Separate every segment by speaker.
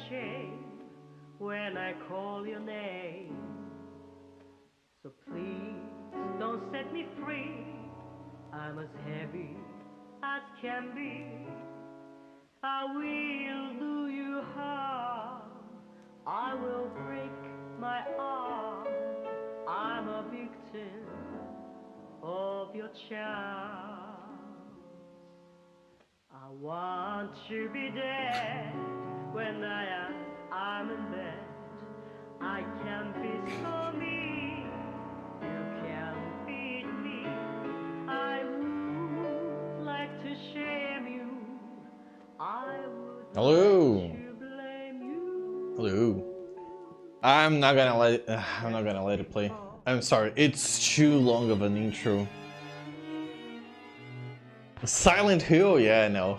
Speaker 1: shame when I call your name. So please don't set me free. I'm as heavy as can be. I will do you harm. I will break my arm. I'm a victim of your charm. I want to be dead when I'm in bed. I can be so mean. You can't beat me. I would like to shame you. I would
Speaker 2: Hello.
Speaker 1: like to blame you.
Speaker 2: Hello. I'm not gonna let it, I'm not gonna let it play. I'm sorry, it's too long of an intro. Silent Hill, yeah, no.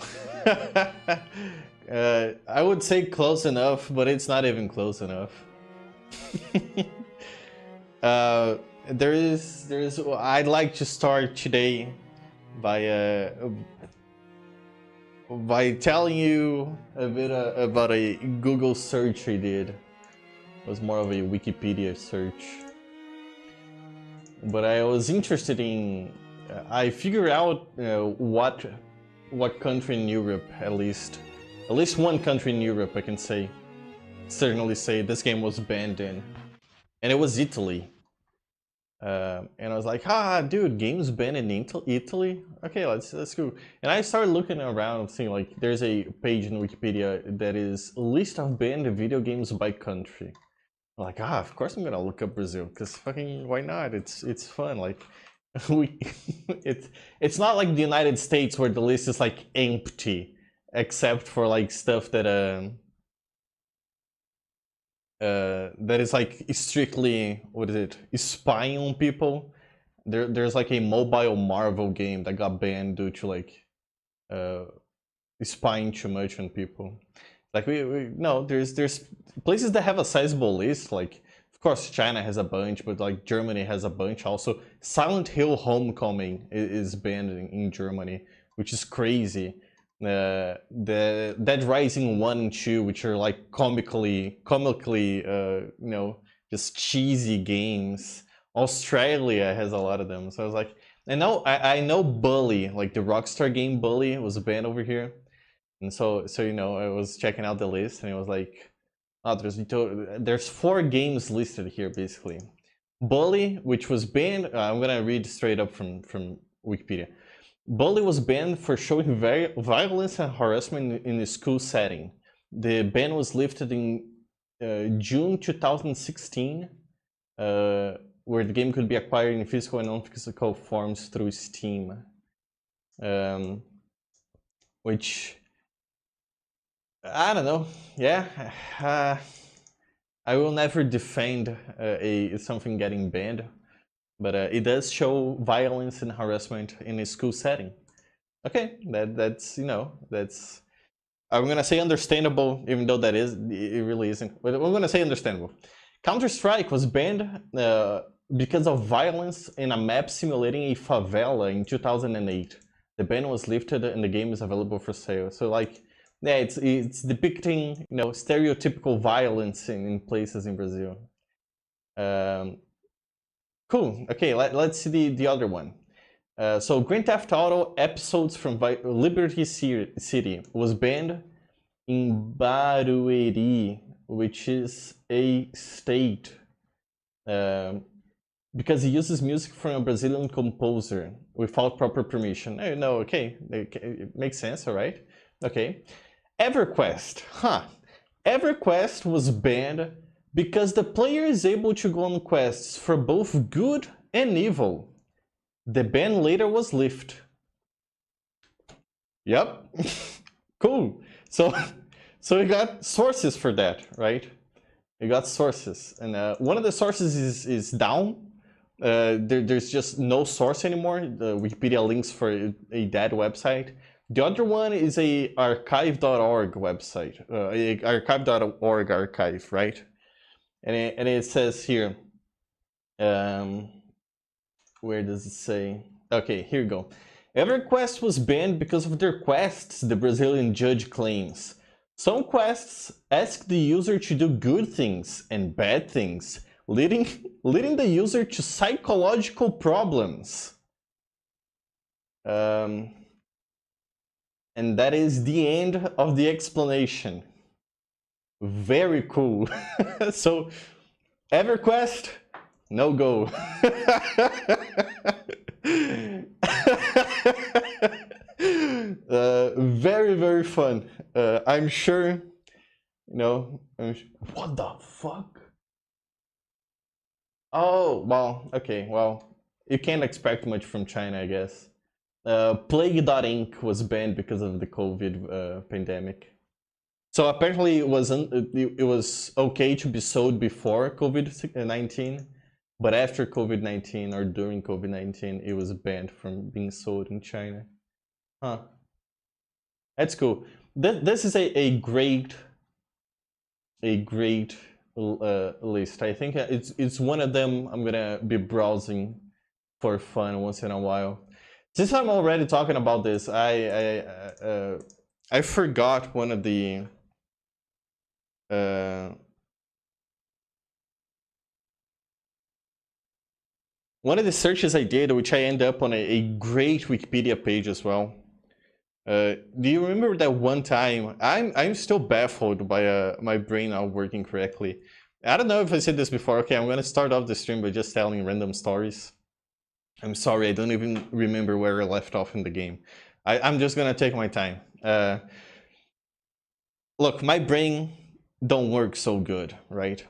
Speaker 2: I would say close enough, but it's not even close enough. uh, I'd like to start today by telling you a bit about a Google search I did. It was more of a Wikipedia search. But I was interested in... I figured out what country in Europe, at least one country in Europe I can certainly say this game was banned in. And it was Italy. And I was like, dude, games banned in Italy? Okay, let's go. And I started looking around, seeing like there's a page in Wikipedia that is a list of banned video games by country. I'm like, of course I'm gonna look up Brazil, because fucking why not? It's fun. Like, it's not like the United States where the list is like empty, except for like stuff that is like strictly, what is it, spying on people. There's like a mobile Marvel game that got banned due to like spying too much on people. Like we no, there's places that have a sizable list. Like of course China has a bunch, but like Germany has a bunch also. Silent Hill Homecoming is banned in Germany, which is crazy. The Dead Rising 1 and 2, which are like comically just cheesy games. Australia has a lot of them, so I was like, I know Bully, like the Rockstar game Bully was banned over here. And so I was checking out the list, and it was like, there's 4 games listed here basically. Bully, which was banned. I'm gonna read straight up from Wikipedia. Bully was banned for showing violence and harassment in a school setting. The ban was lifted in June 2016, where the game could be acquired in physical and non-physical forms through Steam. Which, I don't know. Yeah, I will never defend something getting banned, but it does show violence and harassment in a school setting. Okay, that's I'm gonna say understandable, even though it really isn't. But I'm gonna say understandable. Counter-Strike was banned because of violence in a map simulating a favela in 2008. The ban was lifted and the game is available for sale. So like, yeah, it's depicting stereotypical violence in places in Brazil. Cool. Okay, let's see the other one. So Grand Theft Auto Episodes from Liberty City was banned in Barueri, which is a state, because it uses music from a Brazilian composer without proper permission. No, okay, it makes sense, all right? Okay. EverQuest, EverQuest was banned because the player is able to go on quests for both good and evil. The ban later was lifted. Yep. Cool. So we got sources for that, right? We got sources, and one of the sources is down. There's just no source anymore. The Wikipedia links for a dead website. The other one is a archive.org website, a archive.org archive, right? And it says here, where does it say? Okay, here you go. EverQuest was banned because of their quests, the Brazilian judge claims. Some quests ask the user to do good things and bad things, leading the user to psychological problems. And that is the end of the explanation. Very cool. So, EverQuest, no go. Very, very fun. I'm sure, what the fuck? Oh, well, okay, well, you can't expect much from China, I guess. Plague.inc was banned because of the COVID pandemic. So apparently it was okay to be sold before COVID-19, but after COVID-19 or during COVID-19, it was banned from being sold in China. Huh. That's cool. This is a great list. I think it's one of them I'm gonna be browsing for fun once in a while. Since I'm already talking about this, I forgot one of the searches I did, which I end up on a great Wikipedia page as well. Do you remember that one time? I'm still baffled by my brain not working correctly. I don't know if I said this before. Okay, I'm gonna start off the stream by just telling random stories. I'm sorry, I don't even remember where I left off in the game. I'm just gonna take my time. Look, my brain don't work so good, right?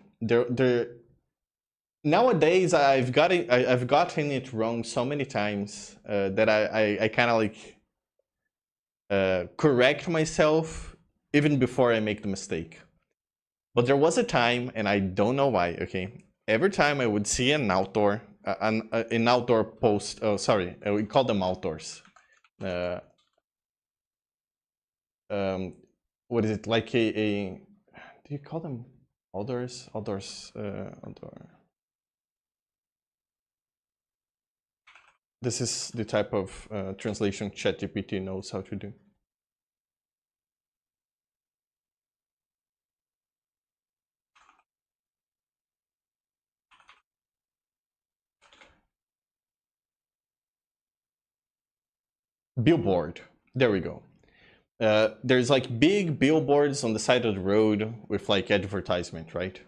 Speaker 2: Nowadays I've gotten it wrong so many times that I kind of like correct myself even before I make the mistake. But there was a time, and I don't know why. Okay, every time I would see an outdoor post. Oh, sorry, we call them outdoors. What is it like do you call them outdoors? Outdoor. This is the type of translation ChatGPT knows how to do. Billboard. There we go. There's like big billboards on the side of the road with like advertisement, right?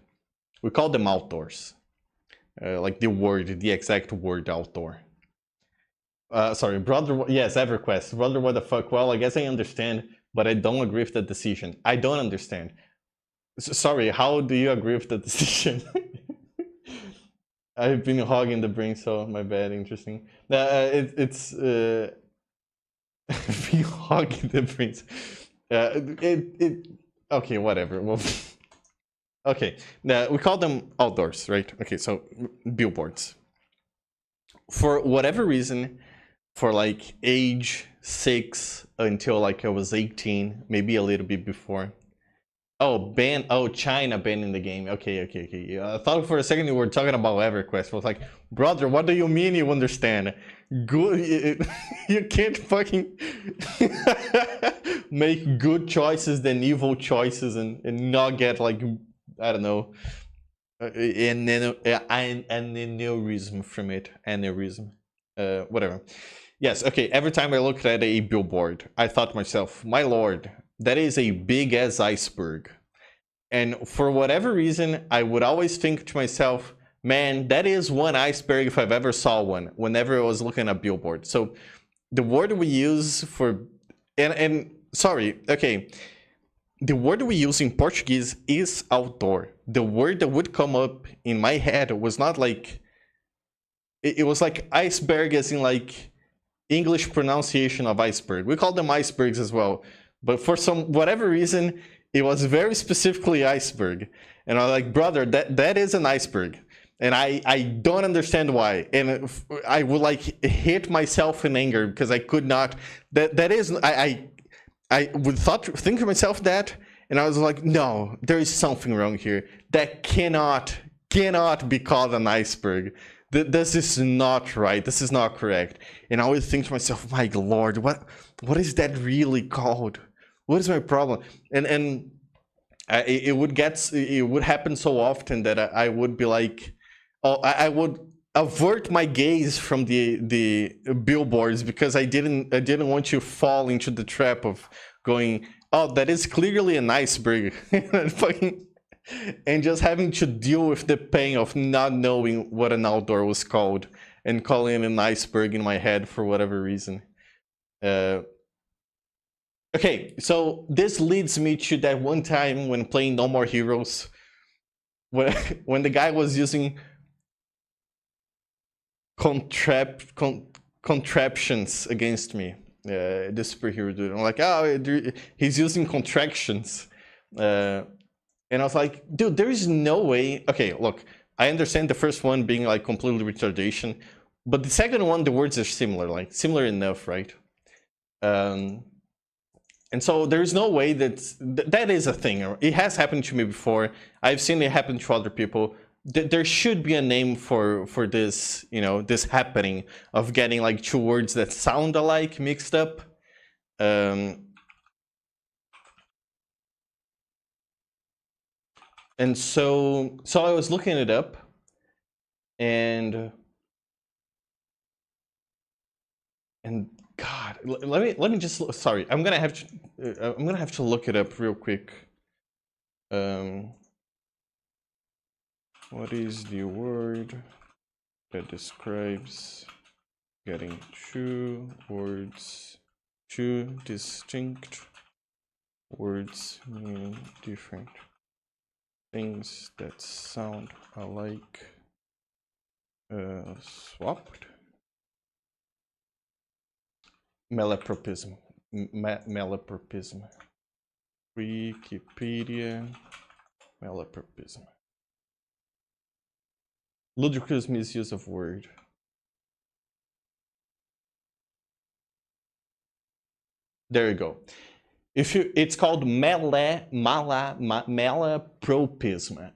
Speaker 2: We call them outdoors. Like the exact word outdoor. Sorry, brother. Yes, EverQuest. Brother, what the fuck? Well, I guess I understand, but I don't agree with the decision. I don't understand. Sorry, how do you agree with the decision? I've been hogging the brain, so my bad. Interesting. It's being hogging the brains. Okay, whatever. Well, okay. We call them outdoors, right? Okay, so billboards. For whatever reason, for like age 6 until like I was 18, maybe a little bit before. Oh, China banning the game. Okay. I thought for a second you were talking about EverQuest. I was like, brother, what do you mean you understand? Good, you can't fucking make good choices than evil choices and not get like, I don't know, an aneurysm from it. Aneurysm. Whatever. Yes, okay, every time I looked at a billboard, I thought to myself, my lord, that is a big-ass iceberg. And for whatever reason, I would always think to myself, man, that is one iceberg if I've ever saw one, whenever I was looking at billboard. So the word we use for... And sorry, okay, the word we use in Portuguese is outdoor. The word that would come up in my head was not like... It was like iceberg as in like English pronunciation of iceberg. We call them icebergs as well. But for whatever reason, it was very specifically iceberg. And I was like, brother, that is an iceberg. And I don't understand why. And I would like hit myself in anger because I could not. That is, I would think to myself that, and I was like, no, there is something wrong here. That cannot be called an iceberg. This is not right. This is not correct. And I always think to myself, my lord, what is that really called? What is my problem? And it would happen so often that I would be like, oh, I would avert my gaze from the billboards because I didn't want to fall into the trap of going, oh, that is clearly an iceberg, and just having to deal with the pain of not knowing what an outdoor was called and calling it an iceberg in my head for whatever reason. Okay, so this leads me to that one time when playing No More Heroes, when the guy was using contraptions against me, the superhero dude. I'm like, oh, he's using contractions. And I was like, dude, there is no way. Okay, look, I understand the first one being like completely retardation, but the second one, the words are similar, like similar enough, right? And so there's no way that is a thing. It has happened to me before. I've seen it happen to other people. There should be a name for this, you know, this happening of getting like two words that sound alike mixed up. And so I was looking it up, and God, let me just, sorry, I'm gonna have to look it up real quick. What is the word that describes getting two words, two distinct words meaning different things that sound alike, swapped? Malapropism. Malapropism. Wikipedia. Malapropism. Ludicrous misuse of word. There you go. It's called malapropism. MALAPROPISM.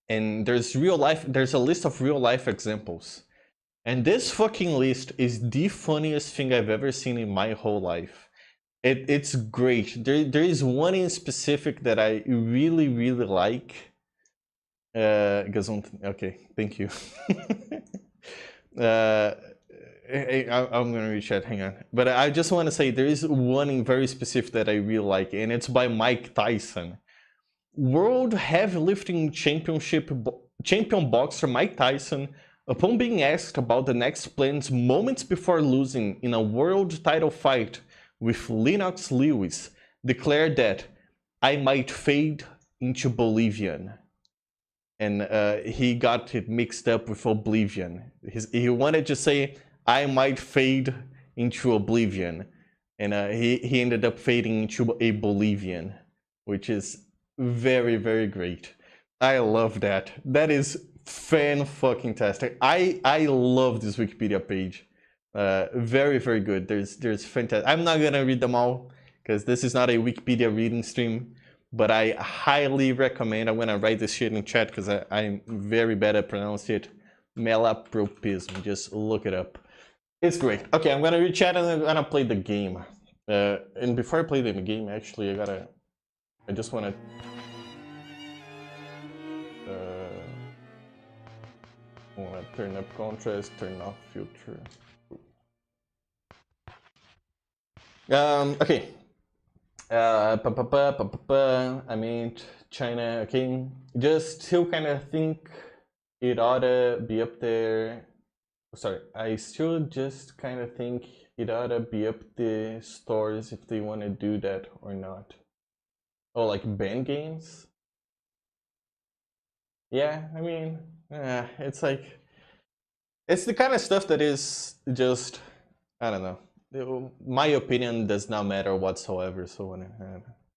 Speaker 2: And there's a list of real life examples. And this fucking list is the funniest thing I've ever seen in my whole life. It's great. There is one in specific that I really, really like. Okay, thank you. I'm gonna reach out, hang on. But I just want to say there is one in very specific that I really like, and it's by Mike Tyson. World Heavyweight champion boxer Mike Tyson, upon being asked about the next plans moments before losing in a world title fight with Lennox Lewis, declared that I might fade into Bolivian. And he got it mixed up with Oblivion. He wanted to say, I might fade into Oblivion. And he ended up fading into a Bolivian, which is very, very great. I love that. That is fan-fucking-tastic. I love this Wikipedia page. Very, very good. There's fantastic. I'm not gonna read them all, because this is not a Wikipedia reading stream. But I highly recommend, I'm gonna write this shit in chat because I'm very bad at pronouncing it. Malapropism, just look it up. It's great. Okay, I'm gonna read chat and I'm gonna play the game. And before I play the game, actually, I just wanna... turn up contrast, turn off filter. Okay. I mean, China, okay. Just still kind of think it ought to be up there. Sorry, I still just kind of think it ought to be up the stores if they want to do that or not. Oh, like ban games? Yeah, I mean, it's like, it's the kind of stuff that is just, I don't know. My opinion does not matter whatsoever, so when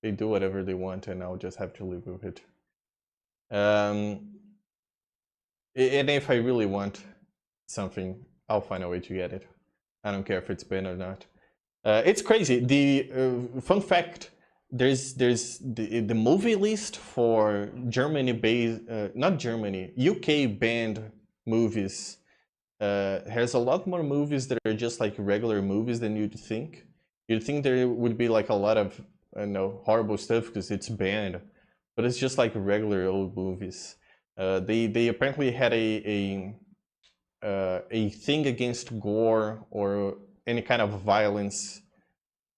Speaker 2: they do whatever they want and I'll just have to live with it. And if I really want something, I'll find a way to get it. I don't care if it's banned or not. It's crazy. The fun fact, there's the movie list for Germany based, not Germany, UK banned movies has a lot more movies that are just like regular movies than you'd think. You'd think there would be like a lot of, I don't know, horrible stuff because it's banned, but it's just like regular old movies. They apparently had a thing against gore or any kind of violence.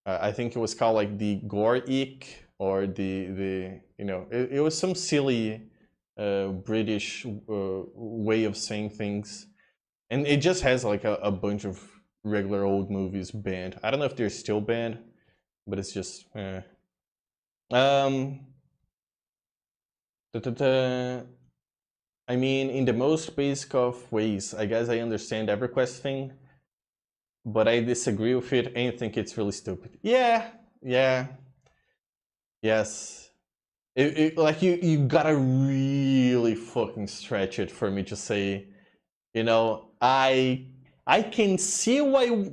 Speaker 2: I think it was called like the gore ick, or the it was some silly British way of saying things, and it just has like a bunch of regular old movies banned. I don't know if they're still banned, but it's just um I mean, in the most basic of ways, I guess I understand EverQuest thing, but I disagree with it and think it's really stupid. Yeah, yes. Like you gotta really fucking stretch it for me to say, I can see why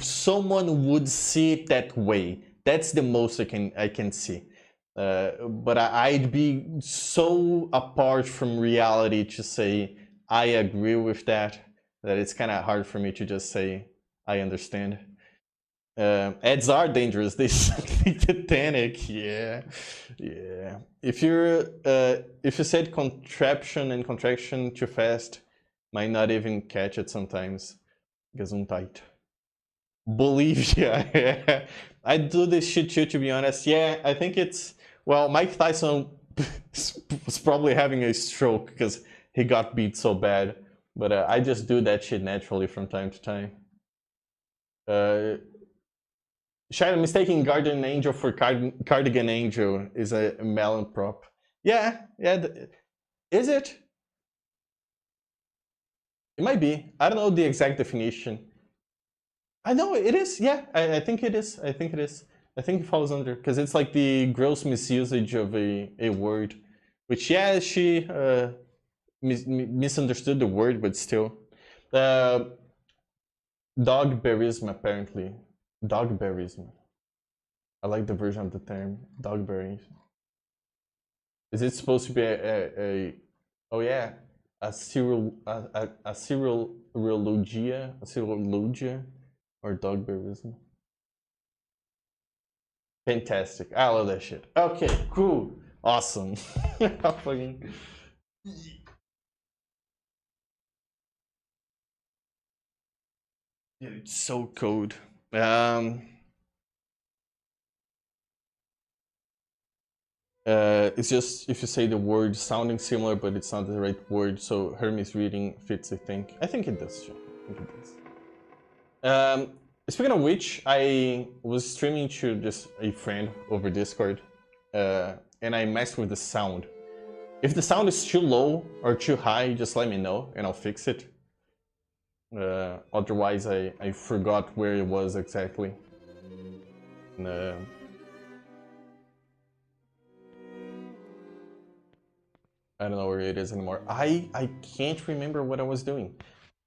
Speaker 2: someone would see it that way. That's the most I can see. But I'd be so apart from reality to say I agree with that it's kind of hard for me to just say I understand. Ads are dangerous. They sink Titanic. Yeah. If you said contraption and contraction too fast, might not even catch it sometimes. Gesundheit. Bolivia. Yeah. I do this shit too, to be honest. Yeah, I think it's Mike Tyson was probably having a stroke because he got beat so bad. But I just do that shit naturally from time to time. Shadow mistaking Guardian Angel for Cardigan Angel is a melon prop. Yeah. Is it? It might be. I don't know the exact definition. I know it is. Yeah, I think it is. I think it falls under because it's like the gross misusage of a word, which she misunderstood the word, but still. Dogberism apparently. Dogberism. I like the version of the term dogberry. Is it supposed to be a serologia or dogberism? Fantastic. I love that shit. Okay, cool. Awesome. Fucking... Dude, it's so cold. It's just if you say the word sounding similar, but it's not the right word. So Hermes reading fits, I think. I think it does. I think it does. Speaking of which, I was streaming to just a friend over Discord, and I messed with the sound. If the sound is too low or too high, just let me know and I'll fix it. Otherwise, I forgot where it was exactly. I don't know where it is anymore. I can't remember what I was doing.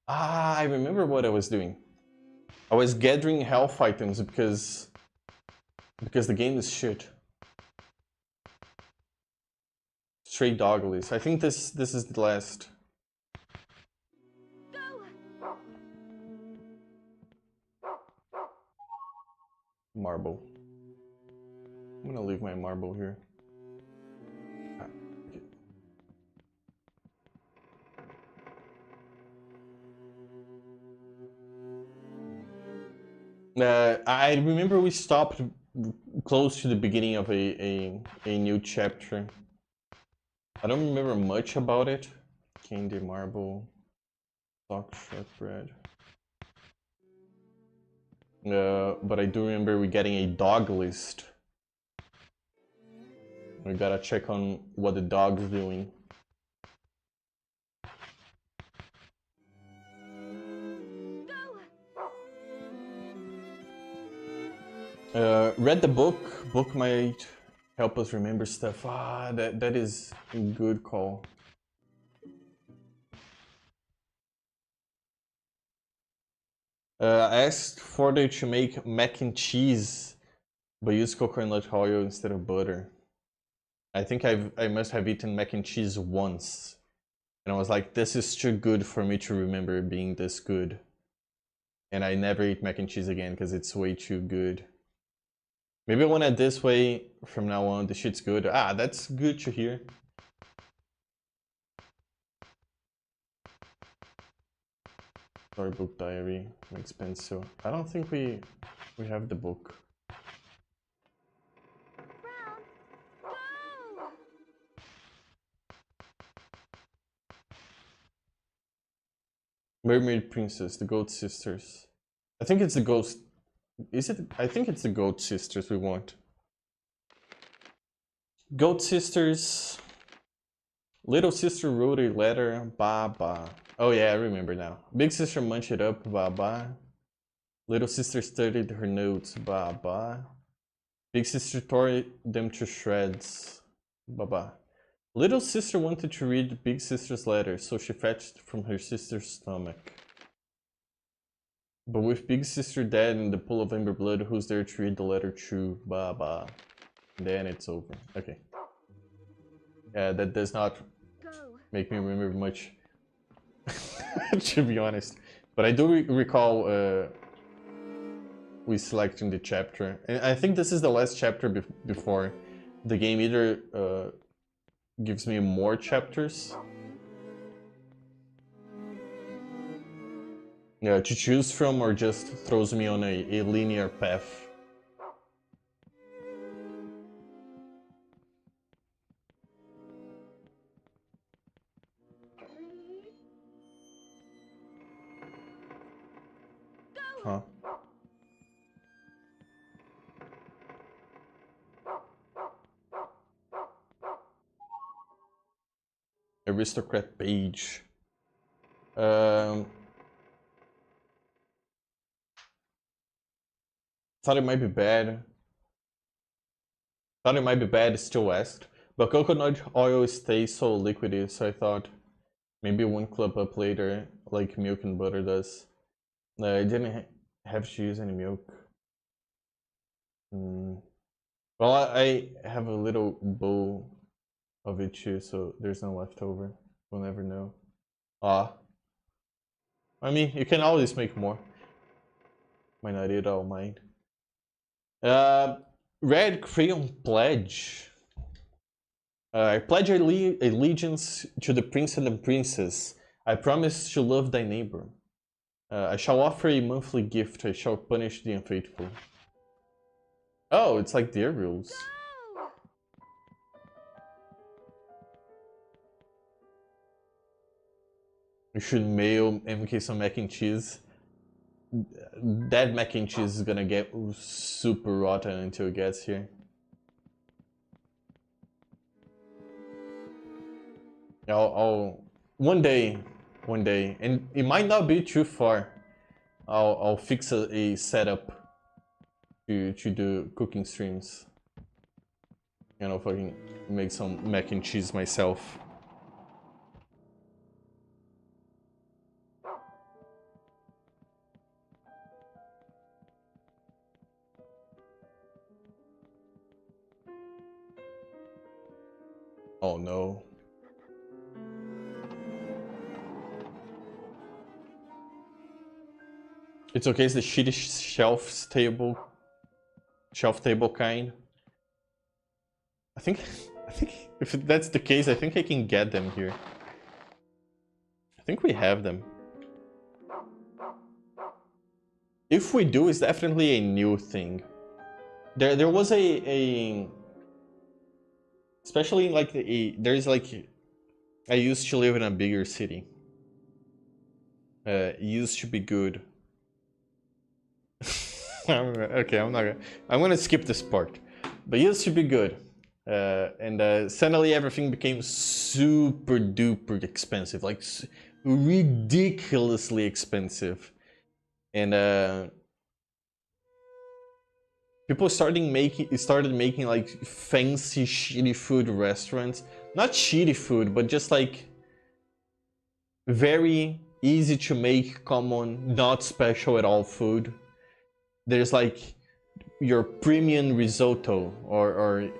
Speaker 2: I remember what I was doing. I was gathering health items because the game is shit. Stray Dogglies. I think this is the last. Marble. I'm gonna leave my marble here. I remember we stopped close to the beginning of a new chapter. I don't remember much about it. Candy, marble, stock shortbread. But I do remember we getting a dog list. We gotta check on what the dog's doing. Read the book. Book might help us remember stuff. That is a good call. I asked Forder to make mac and cheese, but use coconut oil instead of butter. I think I must have eaten mac and cheese once, And I was like, this is too good for me to remember being this good. And I never eat mac and cheese again because it's way too good. Maybe I want it this way from now on. The shit's good. Ah, that's good to hear. Storybook diary makes pencil. I don't think we have the book. Mermaid Princess, the Goat Sisters. I think it's the Ghost. Is it? I think it's the Goat Sisters we want. Goat Sisters. Little sister wrote a letter. Baba. Oh yeah, I remember now. Big sister munched it up. Baba. Little sister studied her notes. Baba. Big sister tore them to shreds. Baba. Little sister wanted to read big sister's letter, so she fetched from her sister's stomach. But with big sister dead in the pool of ember blood, who's there to read the letter to? Baba. Then it's over. Okay. Yeah, that does not make me remember much, to be honest. But I do recall we selecting the chapter. And I think this is the last chapter before the game either gives me more chapters. Yeah, to choose from, or just throws me on a linear path. Huh. Aristocrat page. Thought it might be bad. Thought it might be bad, still asked. But coconut oil stays so liquidy, so I thought maybe one clump up later, like milk and butter does. I didn't have to use any milk. Well, I have a little bowl of it too, so there's no leftover. We'll never know. Ah. I mean, you can always make more. Might not eat all mine. Red Crayon Pledge. I pledge allegiance to the prince and the princess. I promise to love thy neighbor. I shall offer a monthly gift. I shall punish the unfaithful. Oh, it's like their rules. We should mail MK some mac and cheese. That mac and cheese is gonna get super rotten until it gets here. I'll one day, and it might not be too far. I'll fix a setup to do cooking streams. You know, fucking make some mac and cheese myself. Oh no. It's okay, it's the shitty shelf table kind. I think if that's the case, I think I can get them here. I think we have them. If we do, it's definitely a new thing. There was a especially like there's like, I used to live in a bigger city. Used to be good. Okay, I'm gonna skip this part. But used to be good. And suddenly everything became super duper expensive, like ridiculously expensive. And people started making like fancy shitty food restaurants. Not shitty food, but just like very easy to make, common, not special at all food. There's like your premium risotto, or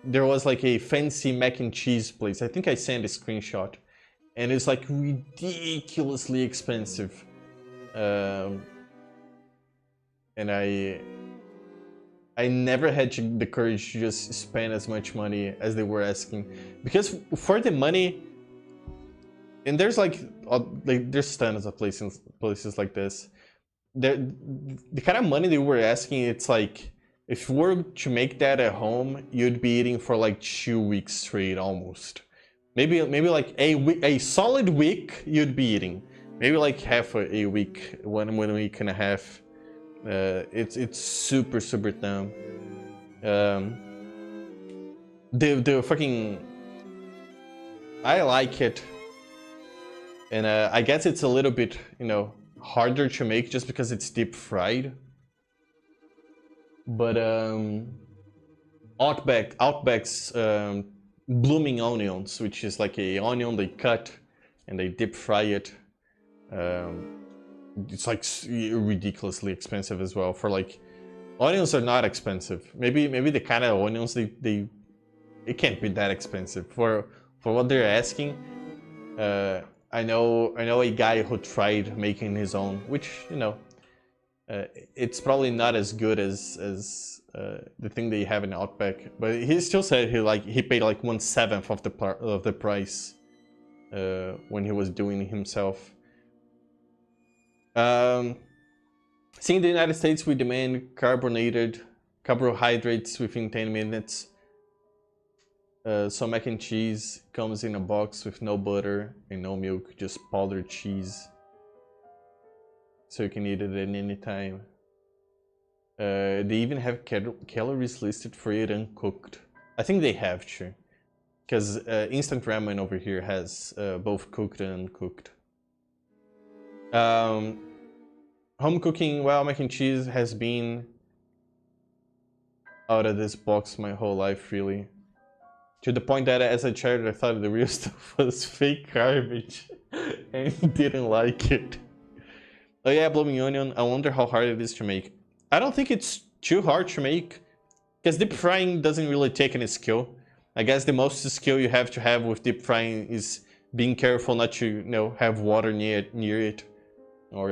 Speaker 2: there was like a fancy mac and cheese place. I think I sent a screenshot. and it's like ridiculously expensive. And I never had the courage to just spend as much money as they were asking, because for the money, and there's like there's tons of places like this. The kind of money they were asking, it's like if you were to make that at home, you'd be eating for like 2 weeks straight almost. Maybe like a solid week you'd be eating. Maybe like half a week, 1 week and a half. It's super dumb. The fucking, I like it, and I guess it's a little bit, you know, harder to make just because it's deep fried. But Outback's blooming onions, which is like a onion they cut and they deep fry it. It's like ridiculously expensive as well. For like, onions are not expensive. Maybe the kind of onions it can't be that expensive for what they're asking. I know a guy who tried making his own, which, you know, it's probably not as good as the thing that you have in Outback, but he still said he paid like 1/7 of the price when he was doing it himself. See, in the United States, we demand carbohydrates within 10 minutes. So mac and cheese comes in a box with no butter and no milk, just powdered cheese. So you can eat it at any time. They even have calories listed for it uncooked. I think they have to, because instant ramen over here has both cooked and uncooked. Home cooking, well, mac and cheese has been out of this box my whole life, really. To the point that as a child I thought the real stuff was fake garbage and didn't like it. Oh yeah, blooming onion, I wonder how hard it is to make. I don't think it's too hard to make, because deep frying doesn't really take any skill. I guess the most skill you have to have with deep frying is being careful not to, you know, have water near it, or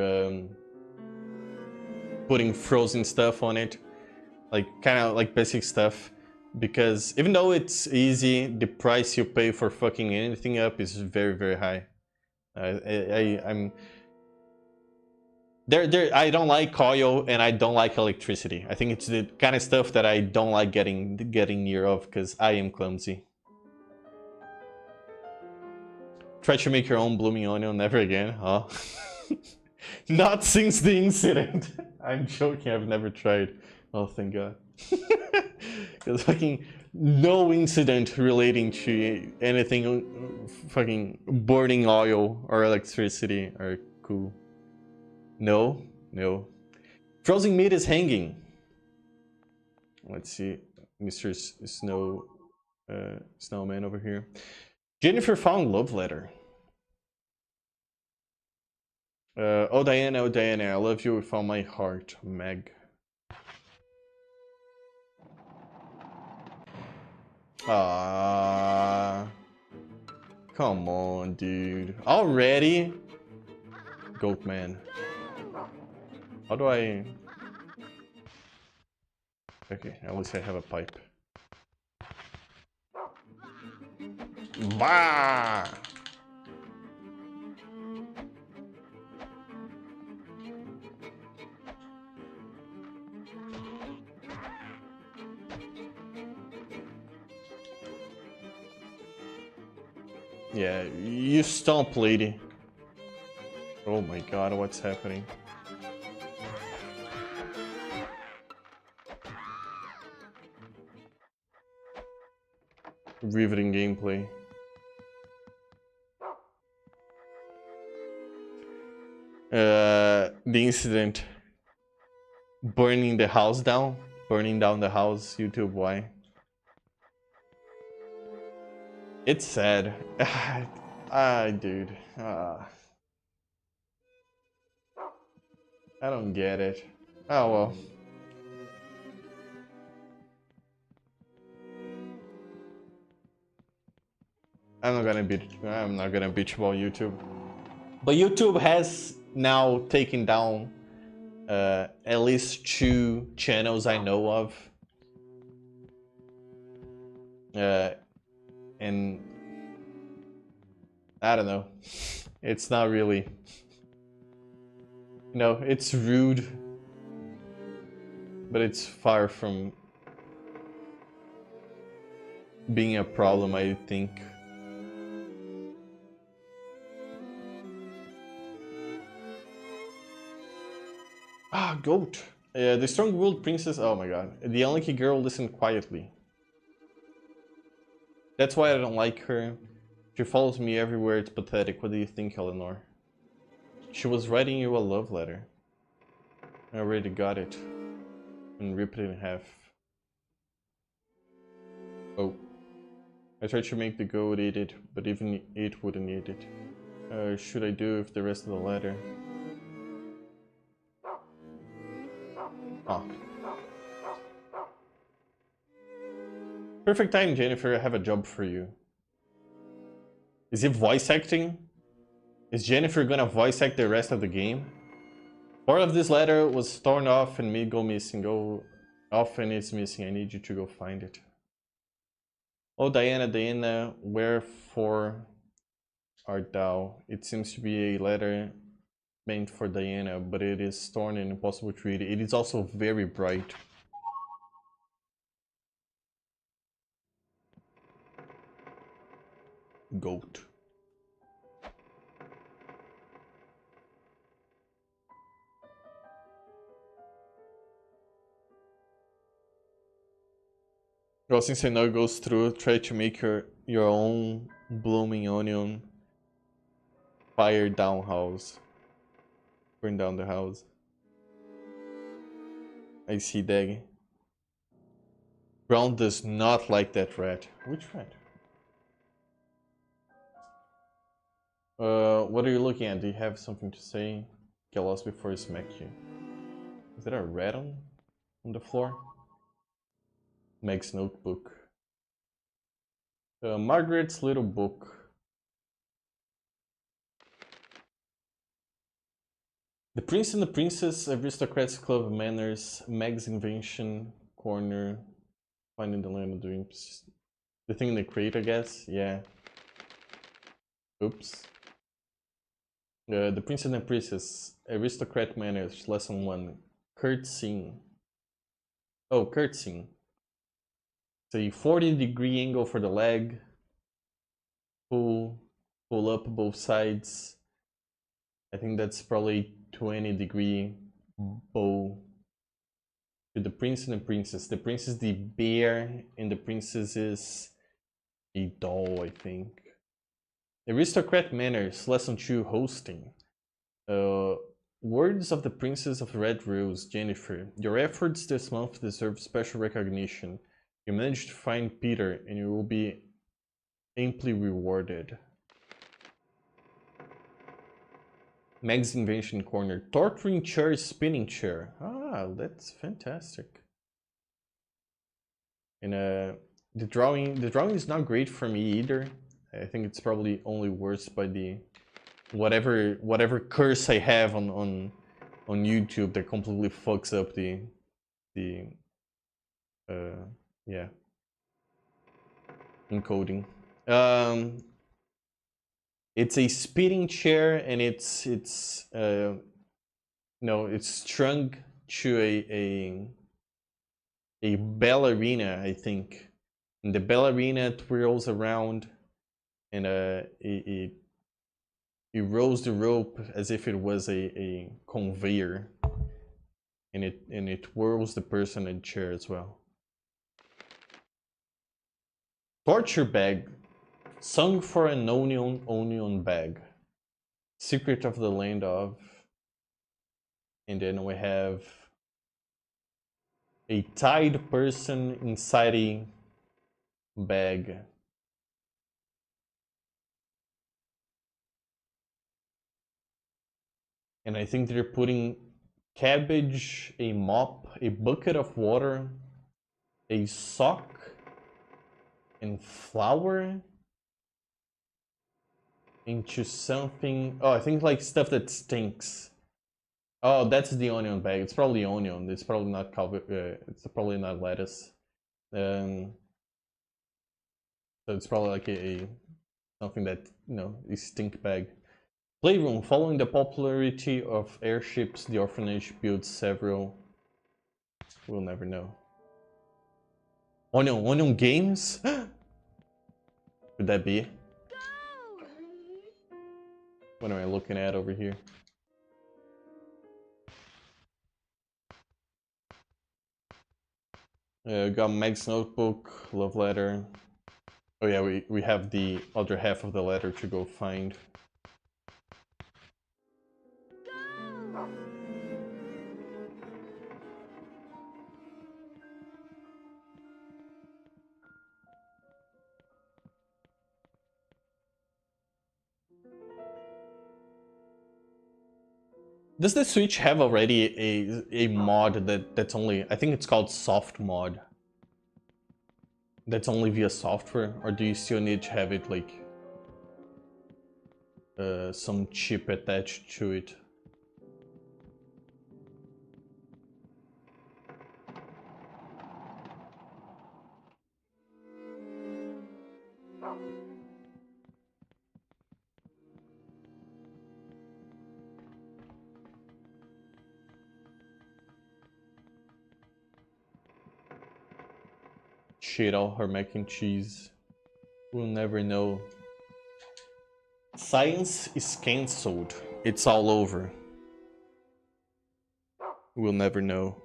Speaker 2: putting frozen stuff on it, like kind of like basic stuff. Because even though it's easy, the price you pay for fucking anything up is very high. I'm I don't like oil and I don't like electricity. I think it's the kind of stuff that I don't like getting near of, because I am clumsy. Try to make your own blooming onion, never again, huh? Not since the incident. I'm joking, I've never tried. Oh, thank God. Because fucking no incident relating to anything fucking burning oil or electricity are cool. No. Frozen meat is hanging. Let's see, Mr. Snowman over here. Jennifer found love letter. Oh Diana, I love you with all my heart, Meg. Ah, come on, dude. Already? Goatman. How do I... Okay, at least I have a pipe. Bah! Yeah, you stomp, lady. Oh my God, what's happening? Riveting gameplay. The incident. Burning the house down. Burning down the house. YouTube, why? It's sad. Dude. I don't get it. Oh well. I'm not gonna bitch about YouTube. But YouTube has now taken down at least 2 channels I know of. And I don't know. It's not really. You know, it's rude, but it's far from being a problem, I think. Ah, goat. The strong-willed princess. Oh my god. The unlucky girl listened quietly. That's why I don't like her. She follows me everywhere. It's pathetic. What do you think, Eleanor? She was writing you a love letter. I already got it. And ripped it in half. Oh. I tried to make the goat eat it, but even it wouldn't eat it. Should I do with the rest of the letter? Oh. Perfect time, Jennifer. I have a job for you. Is it voice acting? Is Jennifer gonna voice act the rest of the game? Part of this letter was torn off and may go missing. Go off and it's missing. I need you to go find it. Oh, Diana, Diana, wherefore art thou? It seems to be a letter meant for Diana, but it is torn and impossible to read. It is also very bright. Goat. Well, since I know it goes through, try to make your own blooming onion fire down house. Burn down the house. I see, Dag. Brown does not like that rat. Which rat? What are you looking at? Do you have something to say? Get lost before I smack you. Is there a rat on the floor? Meg's notebook. Margaret's little book. The Prince and the Princess, Aristocrats Club of Manners, Meg's Invention Corner, Finding the Land of Dreams. The thing in the crate, I guess? Yeah. Oops. The Prince and the Princess, Aristocrat Manners, Lesson 1. Curtsying. Oh, curtsying. It's a 40-degree angle for the leg. Pull up both sides. I think that's probably 20-degree bow. To the Prince and the Princess. The Prince is the bear, and the Princess is a doll, I think. Aristocrat Manners, Lesson 2, Hosting. Words of the Princess of Red Rose, Jennifer. Your efforts this month deserve special recognition. You managed to find Peter, and you will be amply rewarded. Meg's Invention Corner. Torturing chair, spinning chair. Ah, that's fantastic. And the drawing is not great for me either. I think it's probably only worse by the whatever curse I have on YouTube that completely fucks up the yeah, encoding. It's a spinning chair, and it's no, it's strung to a ballerina, I think. And the ballerina twirls around, and it rolls the rope as if it was a conveyor, and it whirls the person in the chair as well. Torture bag. Song for an onion bag. Secret of the Land of. And then we have a tied person inside a bag. And I think they're putting cabbage, a mop, a bucket of water, a sock, and flour into something. Oh, I think like stuff that stinks. Oh, that's the onion bag. It's probably onion. It's probably not it's probably not lettuce. Um, so it's probably like a something that is stink bag. Playroom. Following the popularity of airships, the orphanage built several. We'll never know. Onion games? Could that be? What am I looking at over here? Got Meg's notebook, love letter. Oh yeah, we have the other half of the letter to go find. Does the Switch have already a mod that's only, I think it's called soft mod. That's only via software, or do you still need to have it like some chip attached to it? Shit, all her mac and cheese. We'll never know. Science is cancelled. It's all over. We'll never know.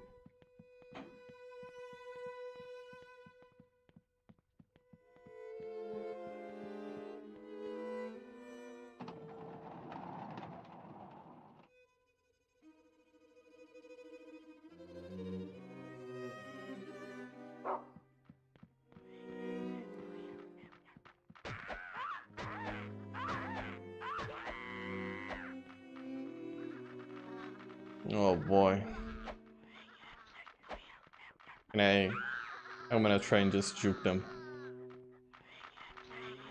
Speaker 2: Oh boy. I'm gonna try and just juke them.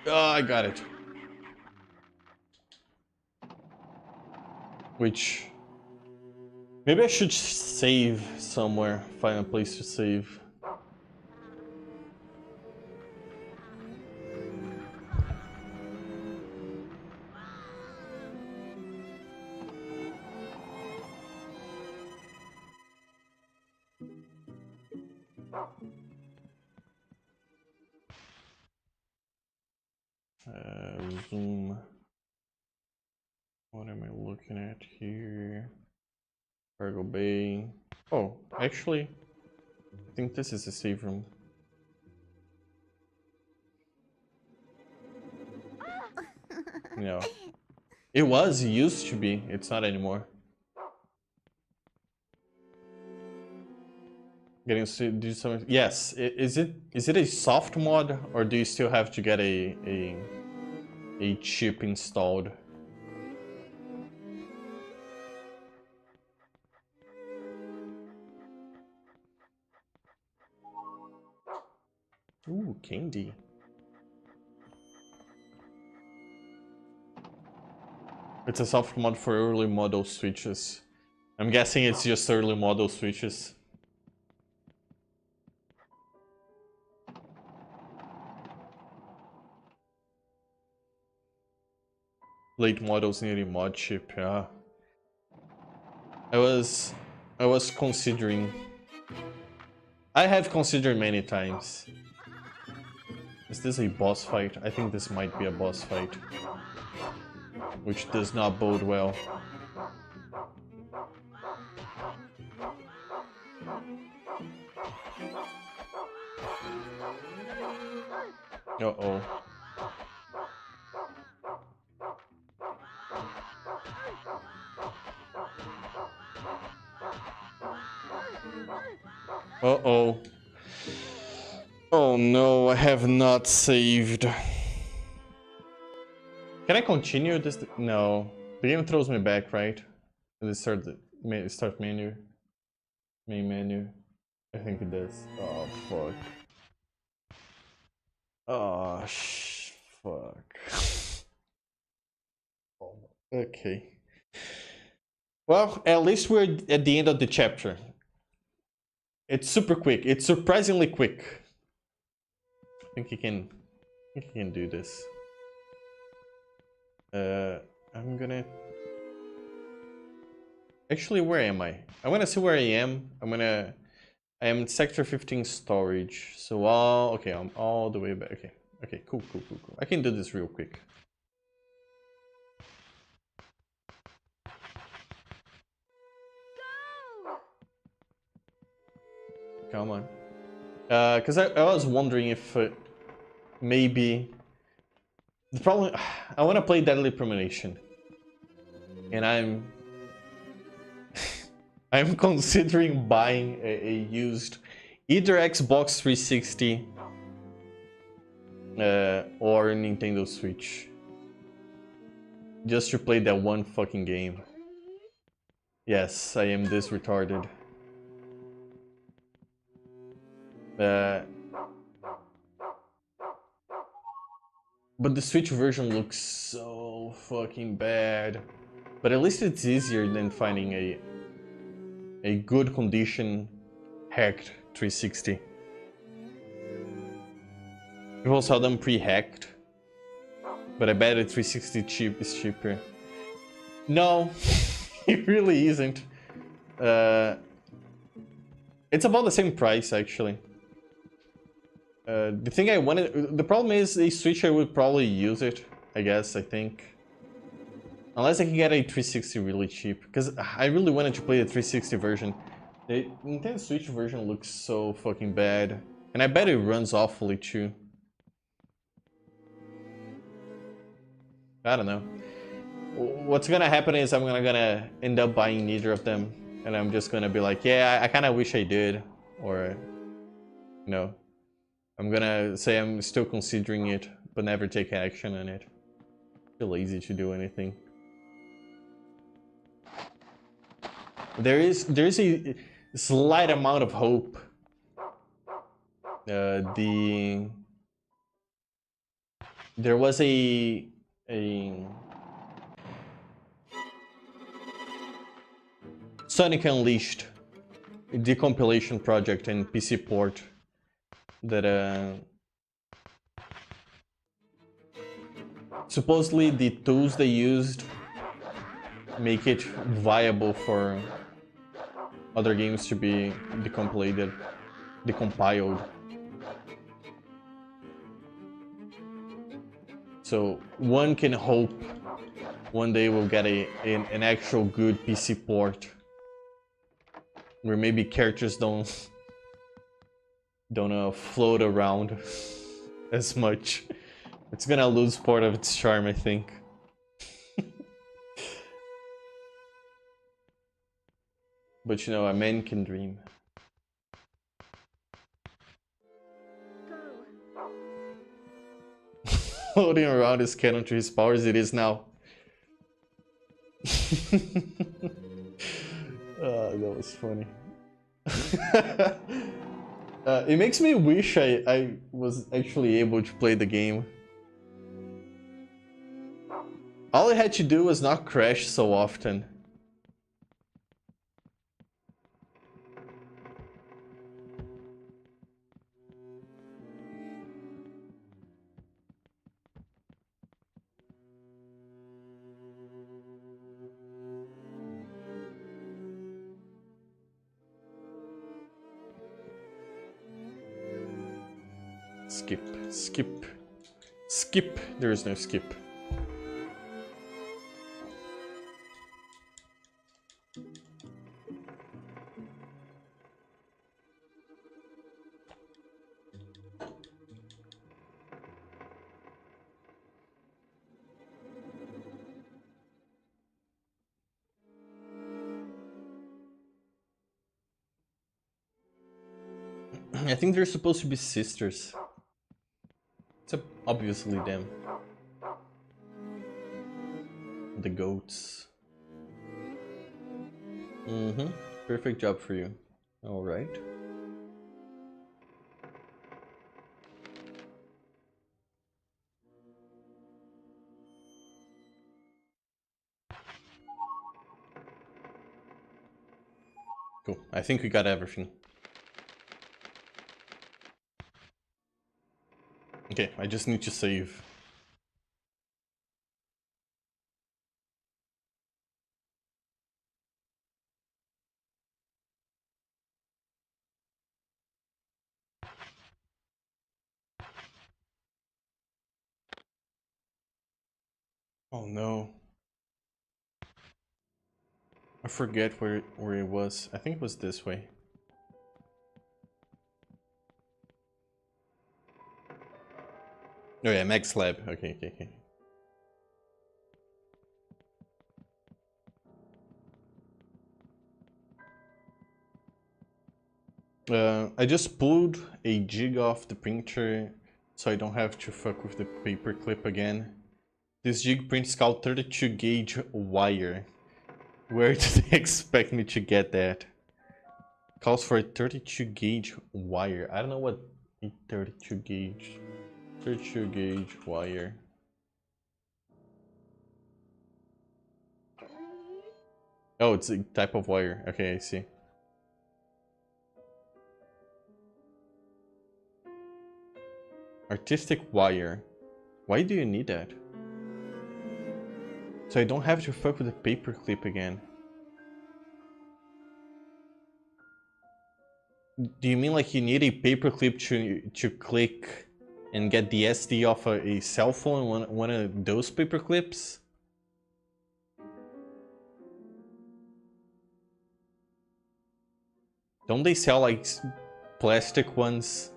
Speaker 2: Oh, I got it. Which... maybe I should save somewhere. Find a place to save. Zoom. What am I looking at here? Cargo bay. Oh, actually, I think this is a save room. No. It used to be. It's not anymore. Getting to do something. Yes. Is it a soft mod, or do you still have to get a chip installed? Ooh, candy. It's a soft mod for early model switches. I'm guessing it's just early model switches. Late models need a mod chip, yeah. I was considering. I have considered many times. Is this a boss fight? I think this might be a boss fight. Which does not bode well. Uh-oh. Uh-oh. Oh no, I have not saved. Can I continue this? No. The game throws me back, right? Let's start the start menu. Main menu. I think it does. Oh, fuck. Oh, fuck. Okay. Well, at least we're at the end of the chapter. It's super quick. It's surprisingly quick. I think you can do this. I'm gonna... Actually, where am I? I wanna see where I am. I am in Sector 15 storage. So okay, I'm all the way back. Okay. Okay, cool. I can do this real quick. Come on. Because I was wondering if maybe... The problem... I want to play Deadly Premonition. And I'm considering buying a used either Xbox 360 or Nintendo Switch. Just to play that one fucking game. Yes, I am this retarded. But the Switch version looks so fucking bad. But at least it's easier than finding a good condition hacked 360. People saw them pre-hacked. But I bet a 360 is cheaper. No, it really isn't. It's about the same price actually. The thing I wanted... The problem is a Switch I would probably use it, I guess, I think. Unless I can get a 360 really cheap. Because I really wanted to play the 360 version. The Nintendo Switch version looks so fucking bad. And I bet it runs awfully too. I don't know. What's gonna happen is I'm gonna end up buying neither of them. And I'm just gonna be like, yeah, I kinda wish I did. Or, you know. I'm gonna say I'm still considering it, but never take action on it. Too lazy to do anything. There's a slight amount of hope. There was a Sonic Unleashed decompilation project and PC port that supposedly the tools they used make it viable for other games to be decompiled. So one can hope one day we'll get an actual good PC port where maybe characters don't float around as much. It's gonna lose part of its charm, I think. But you know, a man can dream. Floating around is canon to his powers, it is now. That was funny. It makes me wish I was actually able to play the game. All I had to do was not crash so often. Skip. There is no skip. I think they're supposed to be sisters. It's obviously them. The goats. Perfect job for you. Alright. Cool. I think we got everything. Okay, I just need to save. Oh no. I forget where it was. I think it was this way. Oh yeah, Max Lab. Okay, okay, okay. I just pulled a jig off the printer so I don't have to fuck with the paper clip again. This jig print is called 32 gauge wire. Where do they expect me to get that? Calls for a 32 gauge wire. I don't know what a 32 gauge wire. Oh, it's a type of wire. Okay, I see. Artistic wire. Why do you need that? So I don't have to fuck with the paper clip again. Do you mean like you need a paperclip to click and get the SD off a cell phone, one of those paperclips? Don't they sell like plastic ones?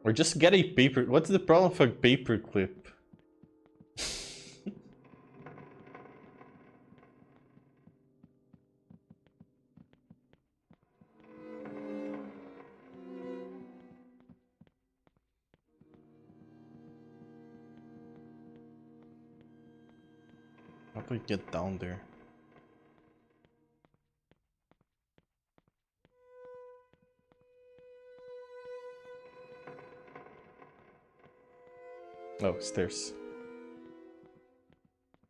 Speaker 2: Or just get a paper. What's the problem with a paperclip? How do we get down there? Oh, stairs.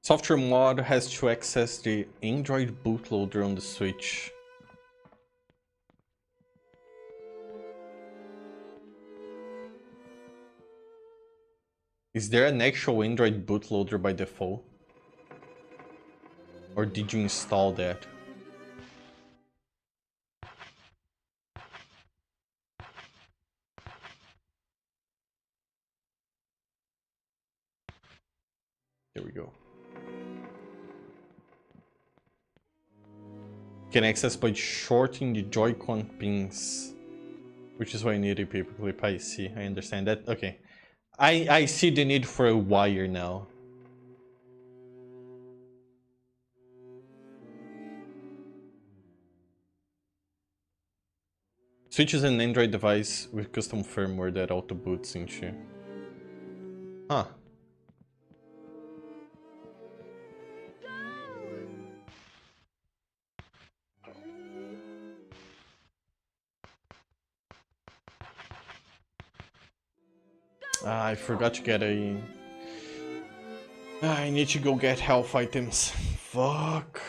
Speaker 2: Software mod has to access the Android bootloader on the Switch. Is there an actual Android bootloader by default? Or did you install that? There we go. Can access by shorting the Joy-Con pins. Which is why I need a paperclip. I see, I understand that. Okay. I see the need for a wire now. Switch is an Android device with custom firmware that auto boots into. Huh. Ah, I forgot to get a... I need to go get health items. Fuck.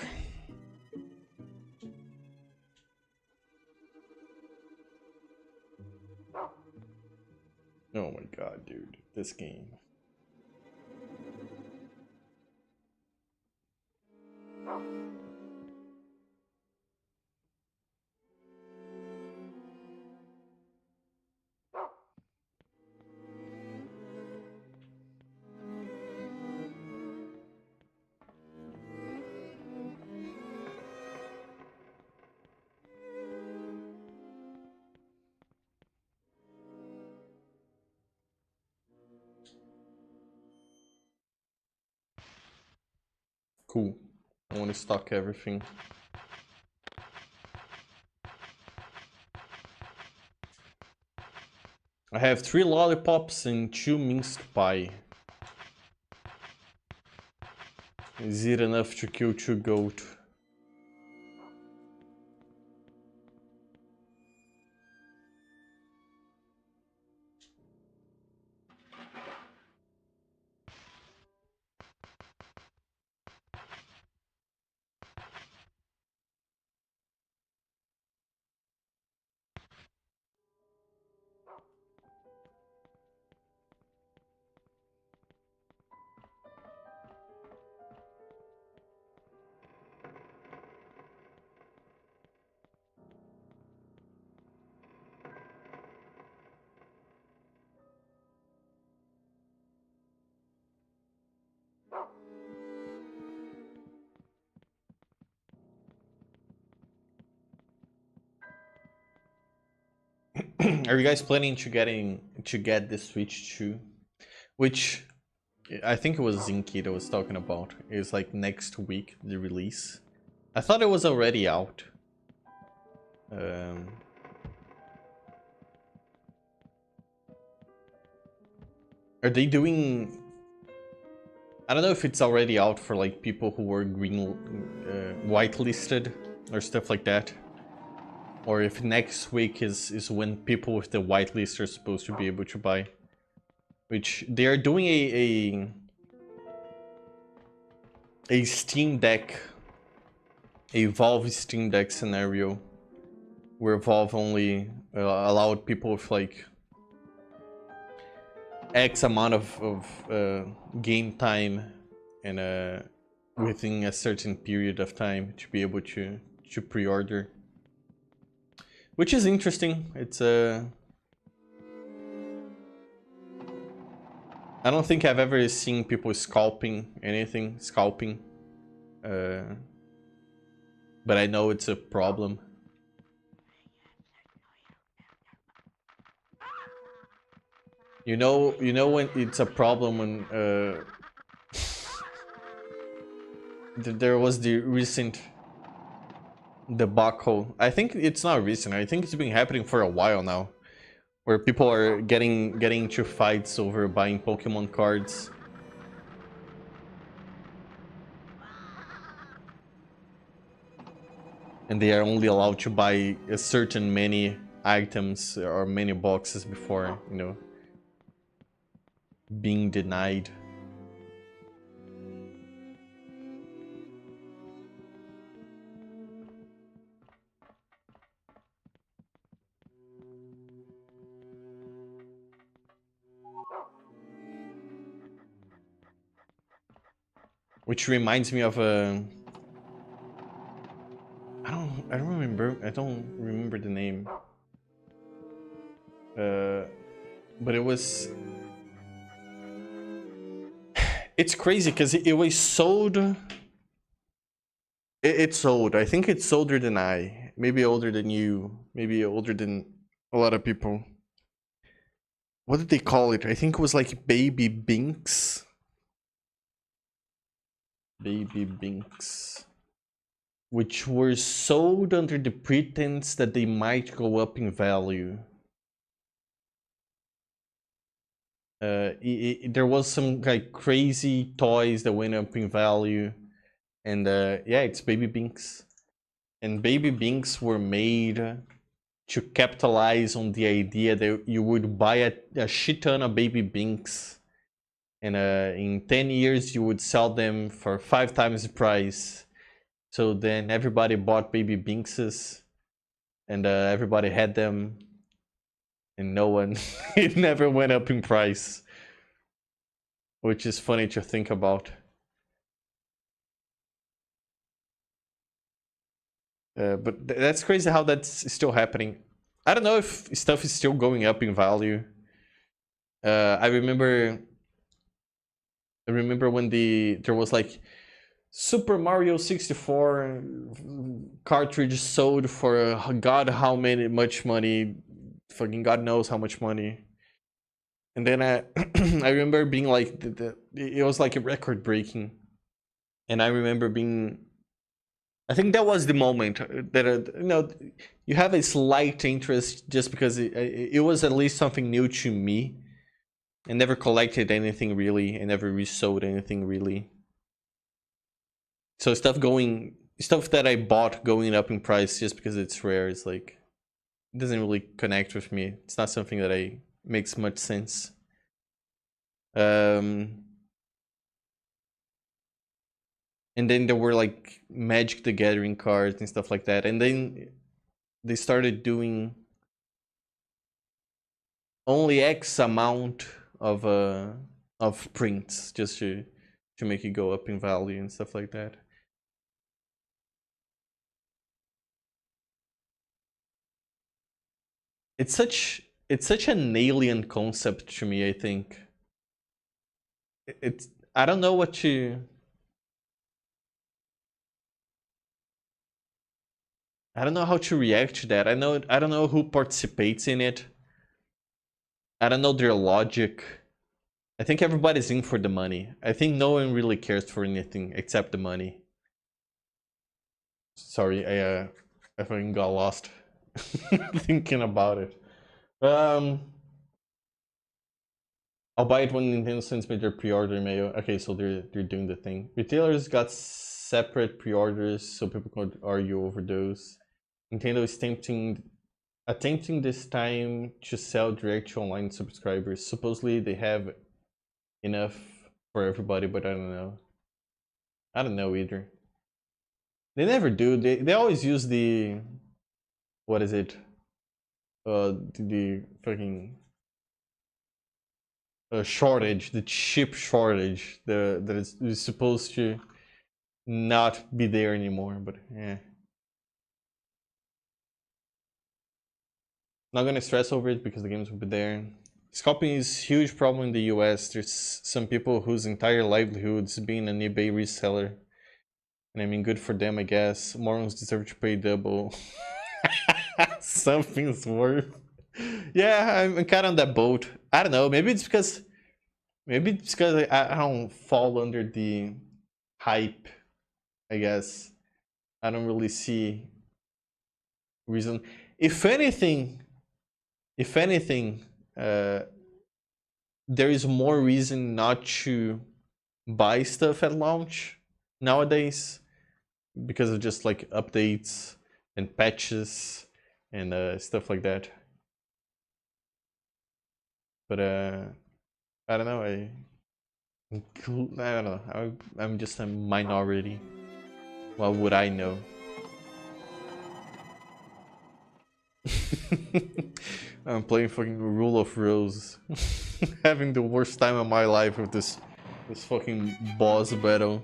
Speaker 2: Oh my god, dude. This game. Cool. I want to stock everything. I have 3 lollipops and 2 minced pie. Is it enough to kill 2 goat? Are you guys planning to get the Switch 2? Which I think it was Zinky that was talking about. It's like next week, the release. I thought it was already out. Are they doing... I don't know if it's already out for like people who were whitelisted or stuff like that. Or if next week is when people with the whitelist are supposed to be able to buy. Which they are doing a Steam Deck, a Valve Steam Deck scenario where Valve only allowed people with like X amount of game time and within a certain period of time to be able to pre-order, which is interesting. It's I don't think I've ever seen people scalping anything, but I know it's a problem. You know when it's a problem when there was the recent debacle. I think it's not recent. I think it's been happening for a while now, where people are getting into fights over buying Pokemon cards. And they are only allowed to buy a certain many items or many boxes before, you know, being denied. Which reminds me of a... I don't remember the name. But it was... It's crazy because it was sold... It sold. I think it's older than I. Maybe older than you. Maybe older than a lot of people. What did they call it? I think it was like Baby Binks. Baby Binks. Which were sold under the pretense that they might go up in value. There was some like crazy toys that went up in value. And yeah, it's Baby Binks. And Baby Binks were made to capitalize on the idea that you would buy a shit ton of Baby Binks. And in 10 years, you would sell them for 5 times the price. So then everybody bought Baby Binkses. And everybody had them. And no one... it never went up in price. Which is funny to think about. But that's crazy how that's still happening. I don't know if stuff is still going up in value. I remember when there was like Super Mario 64 cartridge sold for God how much money, fucking God knows how much money. And then I remember being like it was like a record breaking, and I remember being... I think that was the moment that you know, you have a slight interest just because it was at least something new to me. I never collected anything really. I never resold anything really. So stuff that I bought going up in price just because it's rare is like, it doesn't really connect with me. It's not something that makes much sense. And then there were like Magic the Gathering cards and stuff like that. And then they started doing only X amount of prints just to make it go up in value and stuff like that. It's such an alien concept to me, I think. I don't know what to... I don't know how to react to that. I don't know who participates in it. I don't know their logic. I think everybody's in for the money. I think no one really cares for anything except the money. Sorry, I fucking got lost thinking about it. I'll buy it when Nintendo sends me their pre-order mail. Okay, so they're doing the thing. Retailers got separate pre-orders, so people could argue over those. Nintendo is attempting this time to sell direct to online subscribers. Supposedly they have enough for everybody, but I don't know. I don't know either. They never do. They always use the, what is it? The fucking shortage, the chip shortage, that is supposed to not be there anymore. But yeah, not gonna stress over it because the games will be there. Scalping is a huge problem in the US. There's some people whose entire livelihood is being an eBay reseller. And I mean, good for them, I guess. Morons deserve to pay double. Something's worth. Yeah, I'm kind of on that boat. I don't know. Maybe it's because I don't fall under the hype. I guess I don't really see reason. If anything, there is more reason not to buy stuff at launch nowadays because of just like updates and patches and stuff like that. But I don't know. I don't know. I'm just a minority. What would I know? I'm playing fucking Rule of Rose. Having the worst time of my life with this fucking boss battle.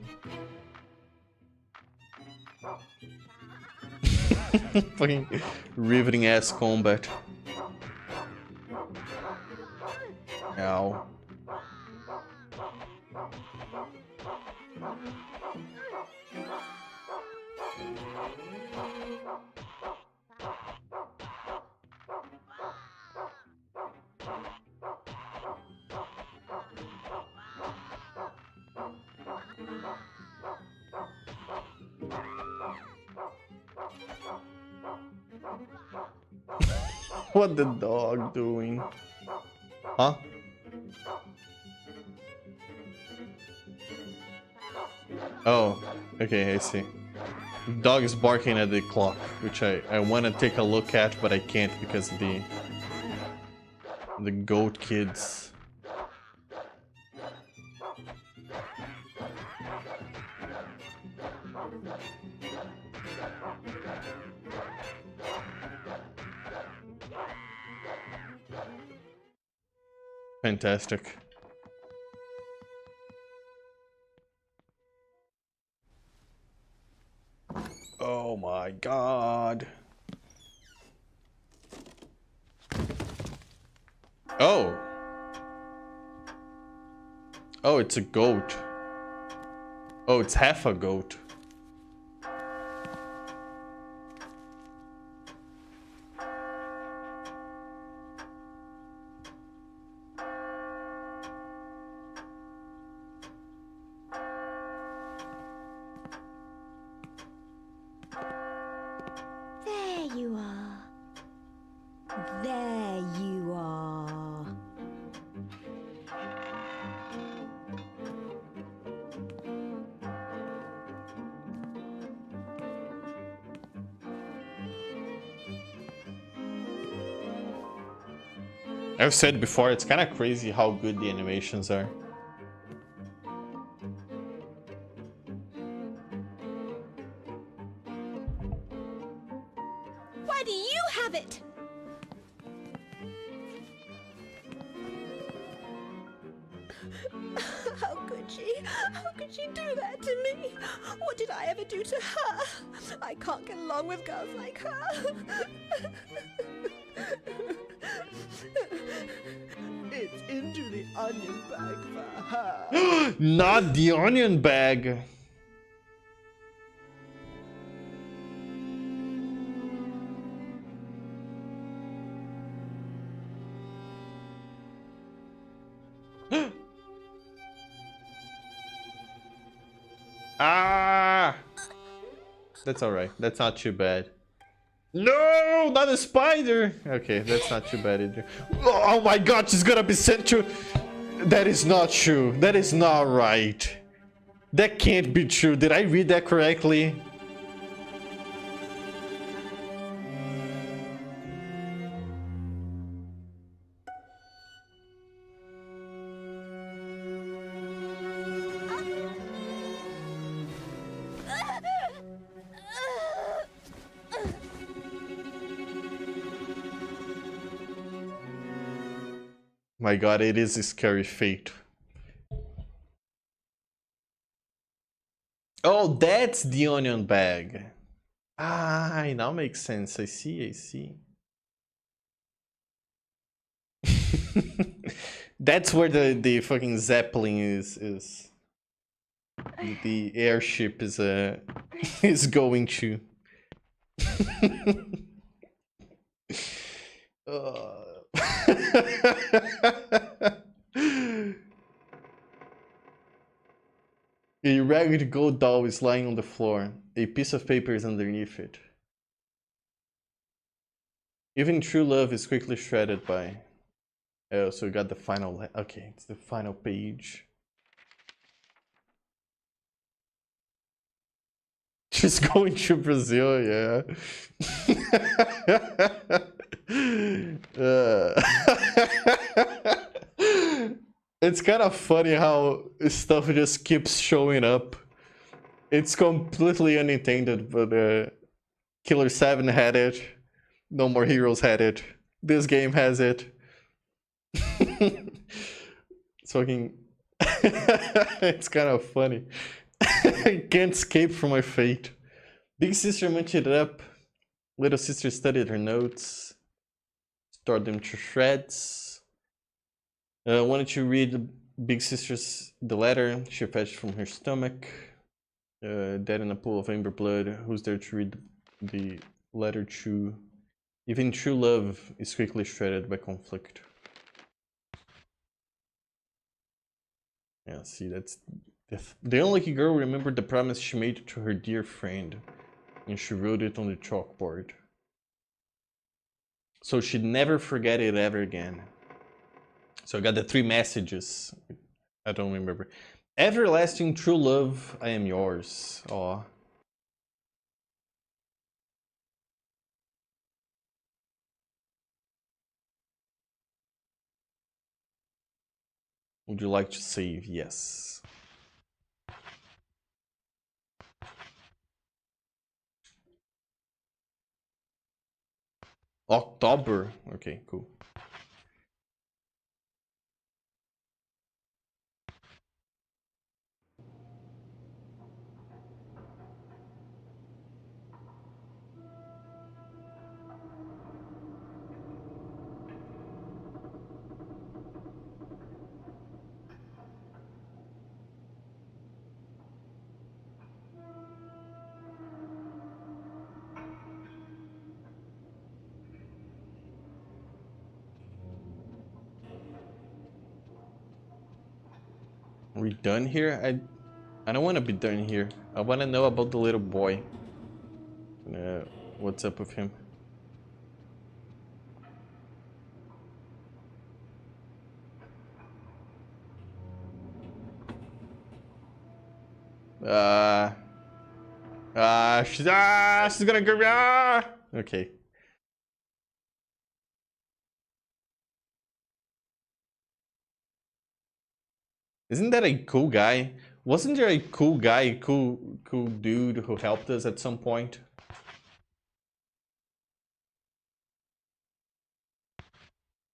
Speaker 2: Fucking riveting ass combat. Ow. What the dog doing? Huh? Oh, okay, I see. Dog is barking at the clock, which I want to take a look at, but I can't because of the goat kids. Fantastic. Oh my god. Oh. Oh, it's a goat. Oh, it's half a goat.
Speaker 3: There you are. There you are.
Speaker 2: I've said before, it's kind of crazy how good the animations are.
Speaker 3: Why do you have it? How could she? How could she do that to me? What did I ever do to her? I can't get along with girls like her.
Speaker 4: It's into the onion bag for her.
Speaker 2: Not the onion bag. Ah! That's alright. That's not too bad. No! Not a spider! Okay, that's not too bad either. Oh my god, she's gonna be sent to... That is not true. That is not right. That can't be true. Did I read that correctly? My god, it is a scary fate. Oh, that's the onion bag. Ah, it now makes sense. I see, I see. That's where the fucking Zeppelin is. The airship is is going to. A ragged gold doll is lying on the floor. A piece of paper is underneath it. Even true love is quickly shredded by. Oh, so we got the final. Okay, it's the final page. She's going to Brazil, yeah. It's kind of funny how stuff just keeps showing up. It's completely unintended, but Killer 7 had it. No More Heroes had it. This game has it. It's fucking... It's kind of funny. I can't escape from my fate. Big sister munched it up. Little sister studied her notes. Stored them to shreds. Wanted to read Big Sister's the letter she fetched from her stomach. Dead in a pool of amber blood. Who's there to read the letter to? Even true love is quickly shredded by conflict. Yeah, see, that's the unlucky girl remembered the promise she made to her dear friend, and she wrote it on the chalkboard. So she'd never forget it ever again. So I got the 3 messages. I don't remember. Everlasting true love, I am yours. Aw. Would you like to save? Yes. October. Okay, cool. Are we done here? I don't want to be done here. I want to know about the little boy. What's up with him? She's gonna go. Okay. Isn't that a cool guy? Wasn't there a cool guy, cool dude who helped us at some point?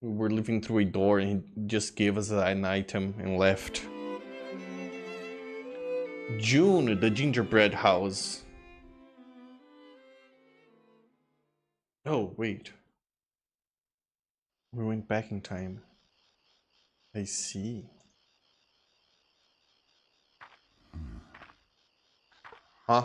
Speaker 2: We were living through a door and he just gave us an item and left. June, the gingerbread house. Oh, wait. We went back in time. I see. Huh?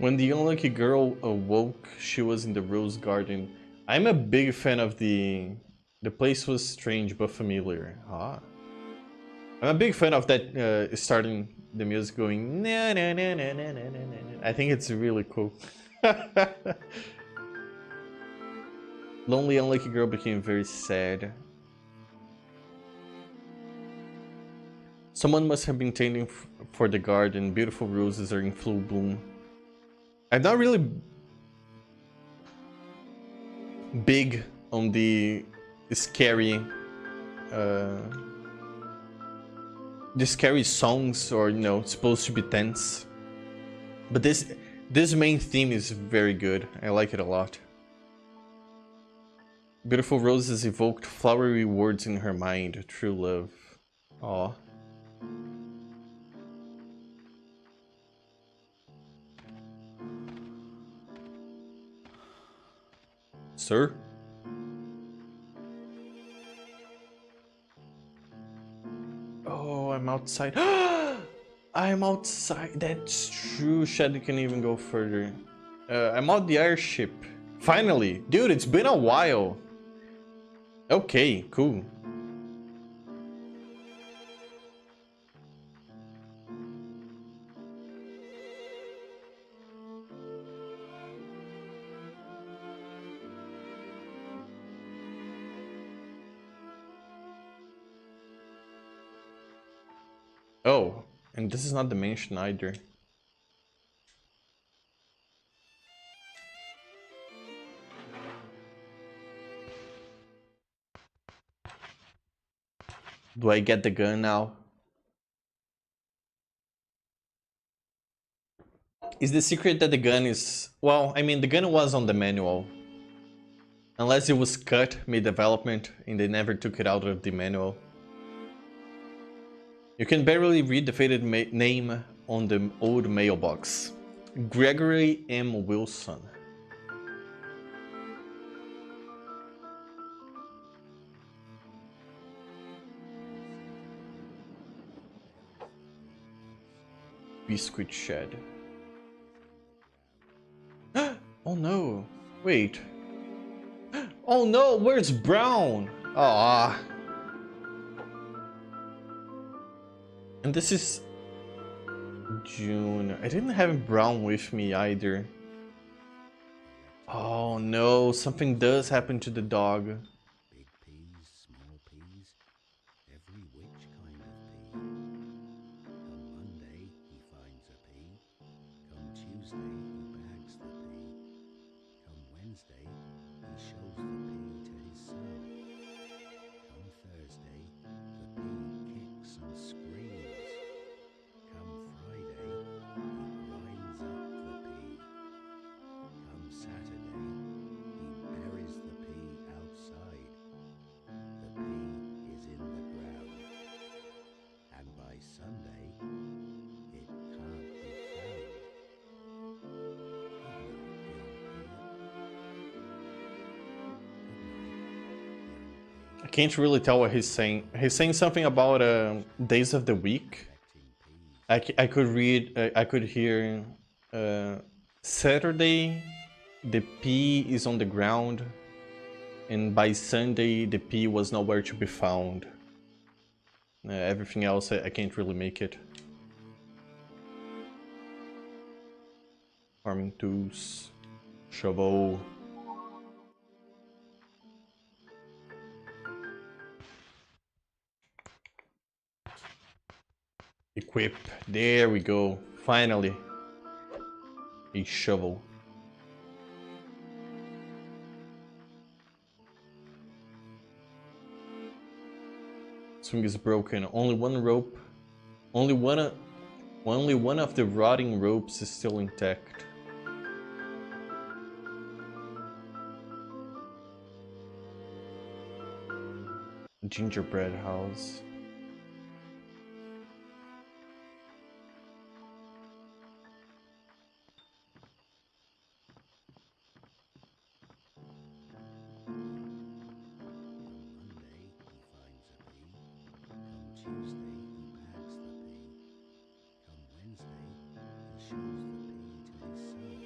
Speaker 2: When the unlucky girl awoke, she was in the rose garden. I'm a big fan of the place was strange but familiar. Ah. I'm a big fan of that starting the music going na na na na na na na na. I think it's really cool. Lonely unlucky girl became very sad. Someone must have been tending for the garden. Beautiful roses are in full bloom. I'm not really big on the scary songs, or you know, supposed to be tense. But this main theme is very good. I like it a lot. Beautiful roses evoked flowery words in her mind. True love. Aw. Sir? Oh, I'm outside. I'm outside. That's true. Shadow can even go further. I'm out the airship. Finally. Dude, it's been a while. Okay, cool. Oh, and this is not the mansion either. Do I get the gun now? Is the secret that the gun is... Well, I mean, the gun was on the manual. Unless it was cut mid-development and they never took it out of the manual. You can barely read the faded name on the old mailbox. Gregory M. Wilson. Biscuit shed. Oh no! Wait. Oh no! Where's Brown? Ah. And this is June. I didn't have Brown with me either. Oh no! Something does happen to the dog.
Speaker 5: Big peas, small peas, every which kind of pea. Come Monday, he finds a pea. Come Tuesday, he bags the pea. Come Wednesday, he shows the pea to his son. Come Thursday, the pea kicks and screams. Come Friday, he grinds up the pea. Come Saturday, he buries the pea outside. The pea is in the ground. And by Sunday, it can't be found.
Speaker 2: I can't really tell what he's saying. He's saying something about days of the week. I could read, I could hear Saturday the pea is on the ground, and by Sunday the pea was nowhere to be found. Everything else I can't really make it. Farming tools, shovel. Equip. There we go. Finally. A shovel. Swing is broken. Only one rope. Only one of the rotting ropes is still intact. Gingerbread house.
Speaker 5: Tuesday, he bags the pea. Come Wednesday, he shows the pea to his son.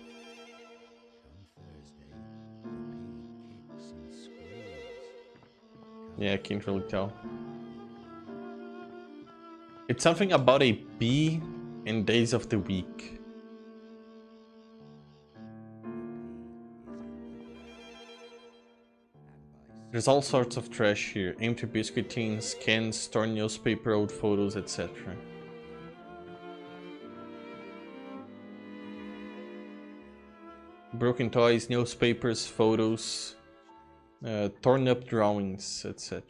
Speaker 2: Yeah, I can't really tell. It's something about a bee and days of the week. There's all sorts of trash here. Empty biscuit tins, cans, torn newspaper, old photos, etc. Broken toys, newspapers, photos, torn up drawings, etc.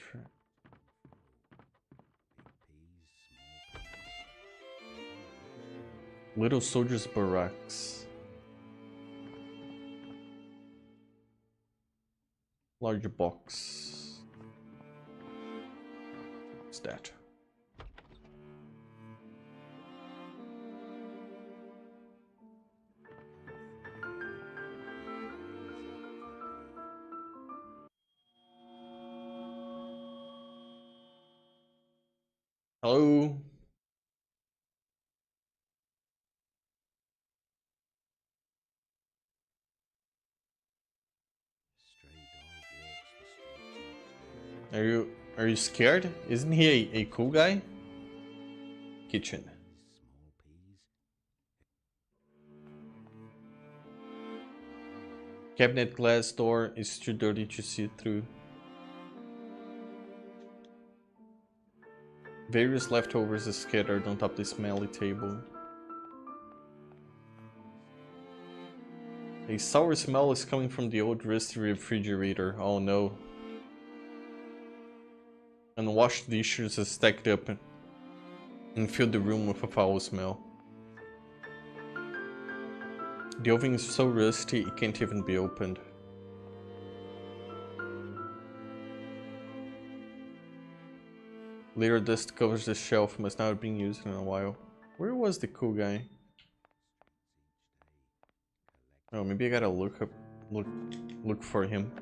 Speaker 2: Little soldiers' barracks. Large box. What's that? Hello? Are you scared? Isn't he a cool guy? Kitchen. Cabinet glass door is too dirty to see through. Various leftovers are scattered on top of the smelly table. A sour smell is coming from the old rusty refrigerator. Oh no. Unwashed dishes are stacked up and fill the room with a foul smell. The oven is so rusty it can't even be opened. Layer dust covers the shelf, must not have been used in a while. Where was the cool guy? Oh, maybe I gotta look for him.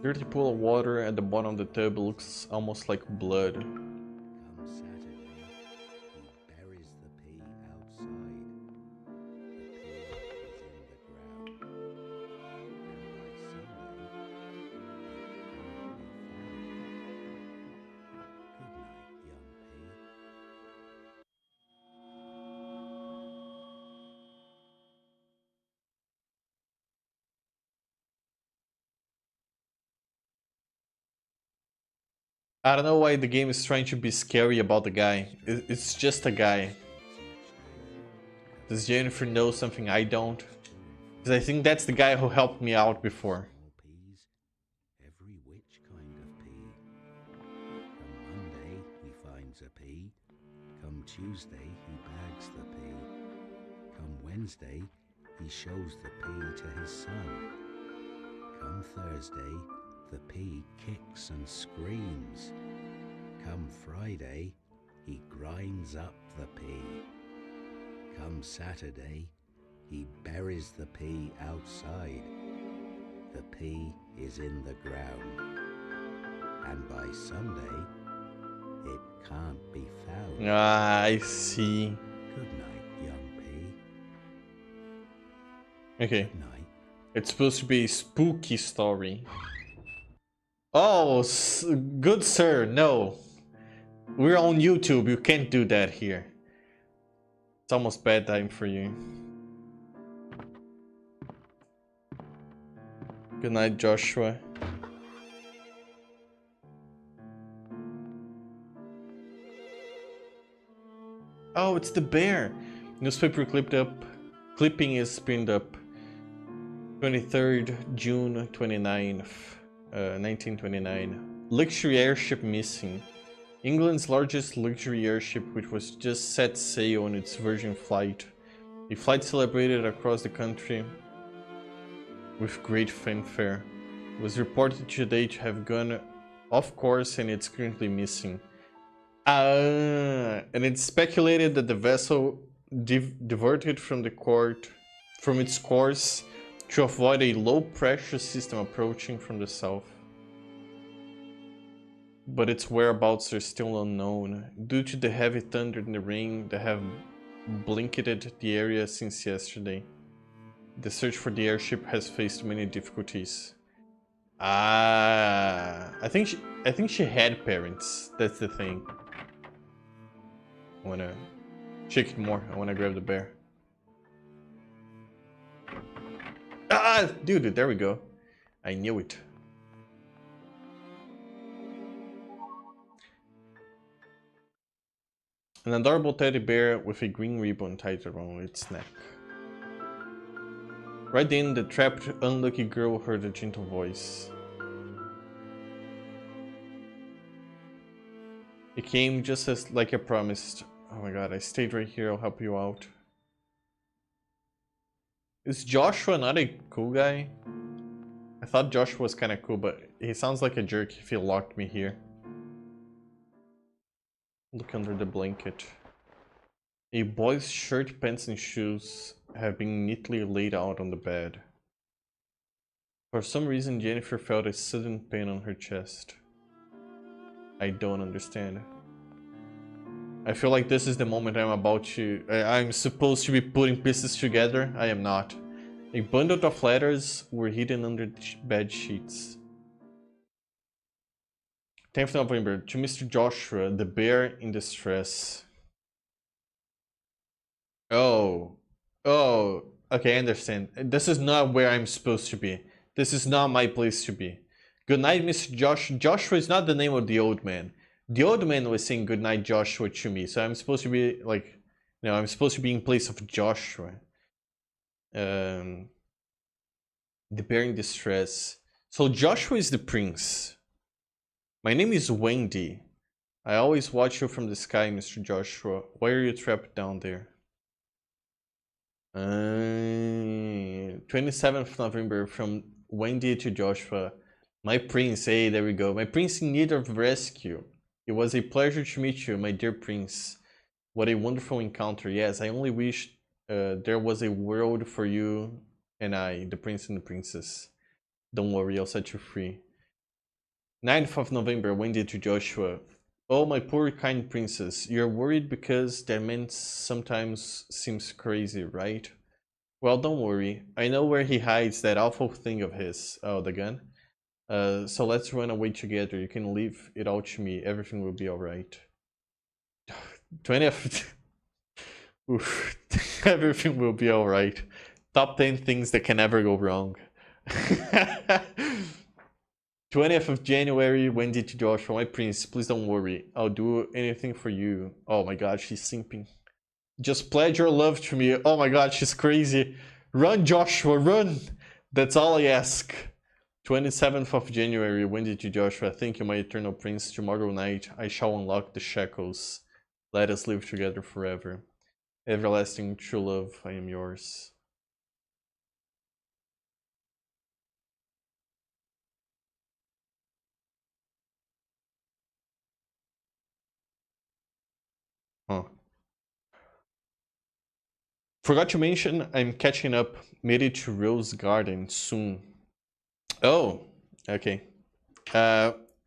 Speaker 2: Dirty pool of water at the bottom of the tub looks almost like blood.
Speaker 5: Come Saturday, he buries the pea outside. The pea is in the ground.
Speaker 2: I don't know why the game is trying to be scary about the guy. It's just a guy. Does Jennifer know something I don't? Because I think that's the guy who helped me out before.
Speaker 5: Peas, every which kind of pea. Come Monday, he finds a pea. Come Tuesday, he bags the pea. Come Wednesday, he shows the pea to his son. Come Thursday, the pea kicks and screams. Come Friday, he grinds up the pea. Come Saturday, he buries the pea outside. The pea is in the ground. And by Sunday, it can't be found.
Speaker 2: Ah, I see.
Speaker 5: Good night, young pea.
Speaker 2: Okay.
Speaker 5: Good night.
Speaker 2: It's supposed to be a spooky story. Oh, good sir, no. We're on YouTube, you can't do that here. It's almost bedtime for you. Good night, Joshua. Oh, it's the bear. Newspaper clipping is pinned up. 23rd June 29th, 1929. Luxury airship missing. England's largest luxury airship, which was just set sail on its Virgin flight. A flight celebrated across the country with great fanfare. It was reported today to have gone off course and it's currently missing. And it's speculated that the vessel diverted from from its course to avoid a low-pressure system approaching from the south. But its whereabouts are still unknown, due to the heavy thunder and the rain that have blanketed the area since yesterday. The search for the airship has faced many difficulties. Ah, I think she had parents. That's the thing. I wanna check it more. I wanna grab the bear. Ah, dude, there we go. I knew it. An adorable teddy bear with a green ribbon tied around its neck. Right then, the trapped, unlucky girl heard a gentle voice. It came just as like I promised. Oh my god, I stayed right here, I'll help you out. Is Joshua not a cool guy? I thought Joshua was kinda cool, but he sounds like a jerk if he locked me here. Look under the blanket. A boy's shirt, pants and shoes have been neatly laid out on the bed. For some reason, Jennifer felt a sudden pain on her chest. I don't understand. I feel like this is the moment I'm supposed to be putting pieces together. I am not. A bundle of letters were hidden under the bed sheets. 10th November, to Mr. Joshua, the bear in distress. Oh, okay, I understand. This is not where I'm supposed to be. This is not my place to be. Good night, Mr. Josh. Joshua is not the name of the old man. The old man was saying good night, Joshua, to me. So I'm supposed to be like, I'm supposed to be in place of Joshua. The bear in distress. So Joshua is the prince. My name is Wendy. I always watch you from the sky, Mr. Joshua. Why are you trapped down there? 27th November, from Wendy to Joshua. My prince, hey, there we go. My prince in need of rescue. It was a pleasure to meet you, my dear prince. What a wonderful encounter. Yes, I only wish there was a world for you and I, the prince and the princess. Don't worry, I'll set you free. 9th of November, Wendy to Joshua. Oh, my poor kind princess, you're worried because that man sometimes seems crazy, right? Well, don't worry. I know where he hides that awful thing of his. Oh, the gun? So let's run away together. You can leave it all to me. Everything will be alright. 20th. Oof. Everything will be alright. Top 10 things that can never go wrong. 20th of January, Wendy to Joshua. My prince, please don't worry. I'll do anything for you. Oh my god, she's simping. Just pledge your love to me. Oh my god, she's crazy. Run, Joshua, run! That's all I ask. 27th of January, Wendy to Joshua. Thank you, my eternal prince. Tomorrow night, I shall unlock the shackles. Let us live together forever. Everlasting true love, I am yours. Huh. Forgot to mention, I'm catching up maybe to Rose Garden soon. Oh, okay.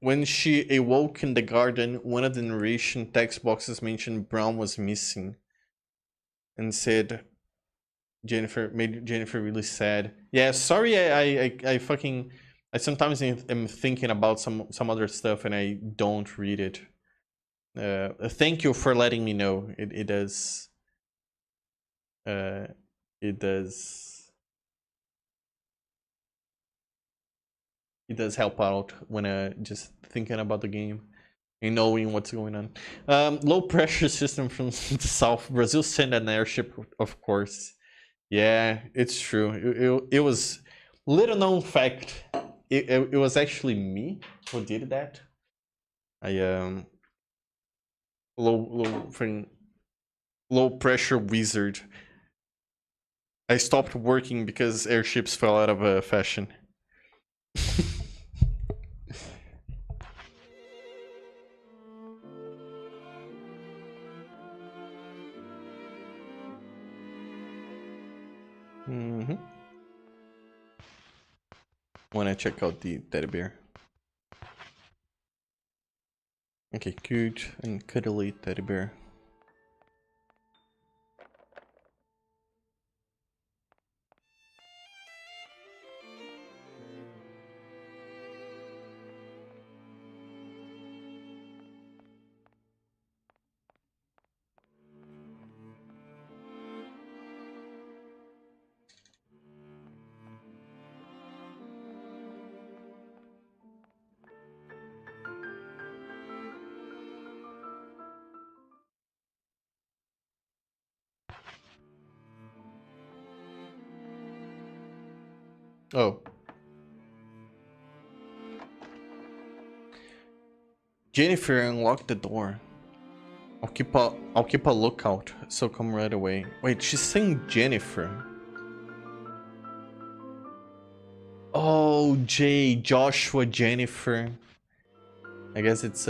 Speaker 2: When she awoke in the garden, one of the narration text boxes mentioned Brown was missing. And said, made Jennifer really sad. Yeah, sorry, I sometimes am thinking about some other stuff and I don't read it. Thank you for letting me know. It does. It does help out when just thinking about the game and knowing what's going on. Low pressure system from the south. Brazil sent an airship, of course. Yeah, it's true. It was little known fact. It was actually me who did that. I low pressure wizard. I stopped working because airships fell out of fashion. when I check out the teddy bear. Okay, cute and cuddly teddy bear. Oh. Jennifer, unlock the door. I'll keep a lookout, so come right away. Wait, she's saying Jennifer. Oh, Jay, Joshua, Jennifer. I guess it's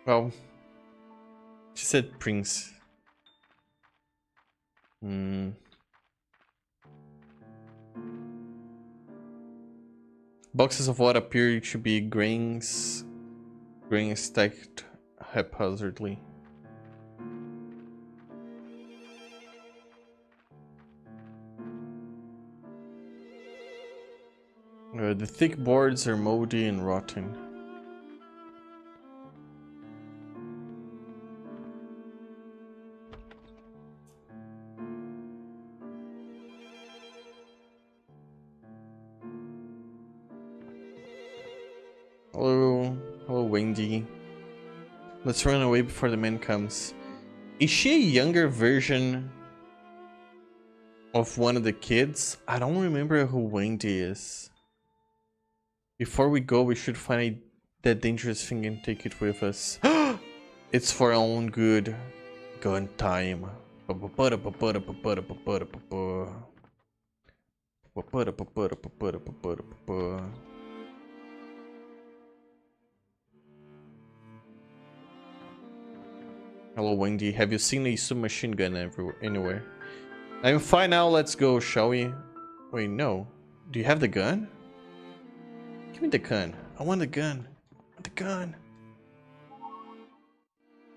Speaker 2: well, she said Prince. Boxes of what appear to be grains stacked haphazardly. The thick boards are moldy and rotten. Hello, Wendy. Let's run away before the man comes. Is she a younger version of one of the kids? I don't remember who Wendy is. Before we go, we should find that dangerous thing and take it with us. It's for our own good. Gun time. Hello, Wendy. Have you seen a submachine gun anywhere? I'm fine now. Let's go, shall we? Wait, no. Do you have the gun? Give me the gun. I want the gun. The gun.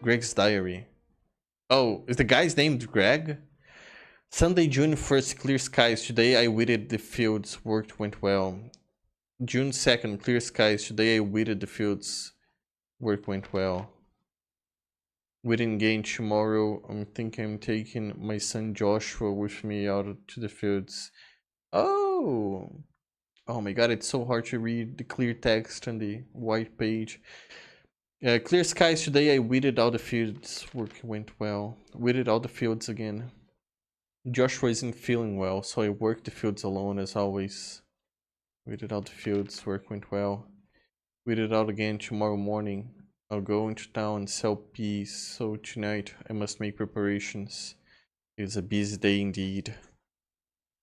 Speaker 2: Greg's diary. Oh, is the guy's name Greg? Sunday, June 1st, clear skies. Today I weeded the fields. Work went well. June 2nd, clear skies. Today I weeded the fields. Work went well. Weeding again tomorrow. I'm thinking I'm taking my son Joshua with me out to the fields. Oh! Oh my god, it's so hard to read the clear text on the white page. Clear skies. Today I weeded out the fields. Work went well. Weeded out the fields again. Joshua isn't feeling well, so I worked the fields alone as always. Weeded out the fields. Work went well. Weeded out again tomorrow morning. I'll go into town and sell peas, so tonight I must make preparations. It's a busy day indeed.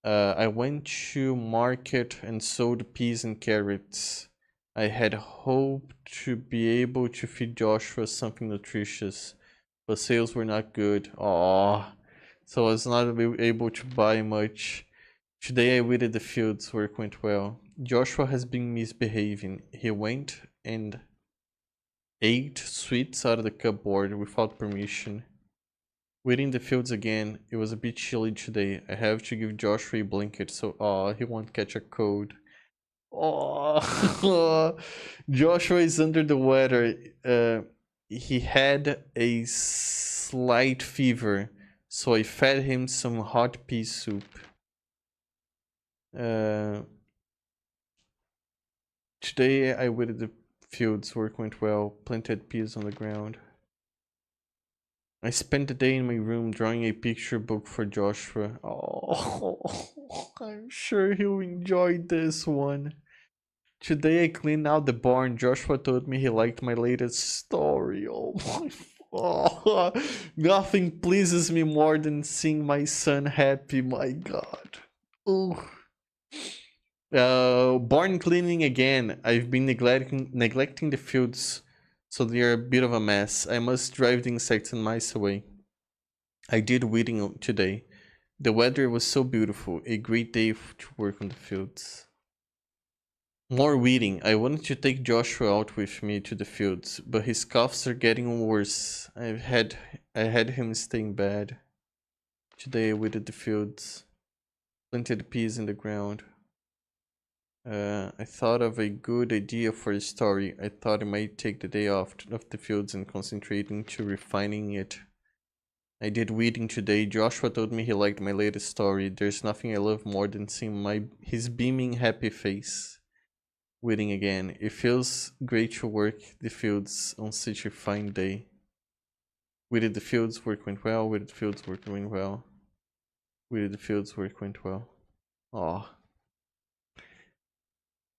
Speaker 2: I went to market and sold peas and carrots. I had hoped to be able to feed Joshua something nutritious, but sales were not good. Aww. So I was not able to buy much. Today I weeded the fields. Work went well. Joshua has been misbehaving. He went and ate sweets out of the cupboard without permission. Weeding the fields again. It was a bit chilly today. I have to give Joshua a blanket so he won't catch a cold. Oh, Joshua is under the weather. He had a slight fever, so I fed him some hot pea soup. Today I weeded the fields. Work went well. Planted peas on the ground. I spent the day in my room drawing a picture book for Joshua. Oh, I'm sure he'll enjoy this one. Today I cleaned out the barn. Joshua told me he liked my latest story. Oh my... Oh, nothing pleases me more than seeing my son happy, my god. Oh. Barn cleaning again. I've been neglecting the fields, so they're a bit of a mess. I must drive the insects and mice away. I did weeding today. The weather was so beautiful. A great day to work on the fields. More weeding. I wanted to take Joshua out with me to the fields, but his coughs are getting worse. I had him stay in bed. Today I weeded the fields. Planted peas in the ground. I thought of a good idea for a story. I thought I might take the day off of the fields and concentrate into refining it. I did weeding today. Joshua told me he liked my latest story. There's nothing I love more than seeing his beaming happy face. Weeding again. It feels great to work the fields on such a fine day. Weeded the fields, work went well. Weeded the fields, work went well. Weeded the fields, work went well. Aw.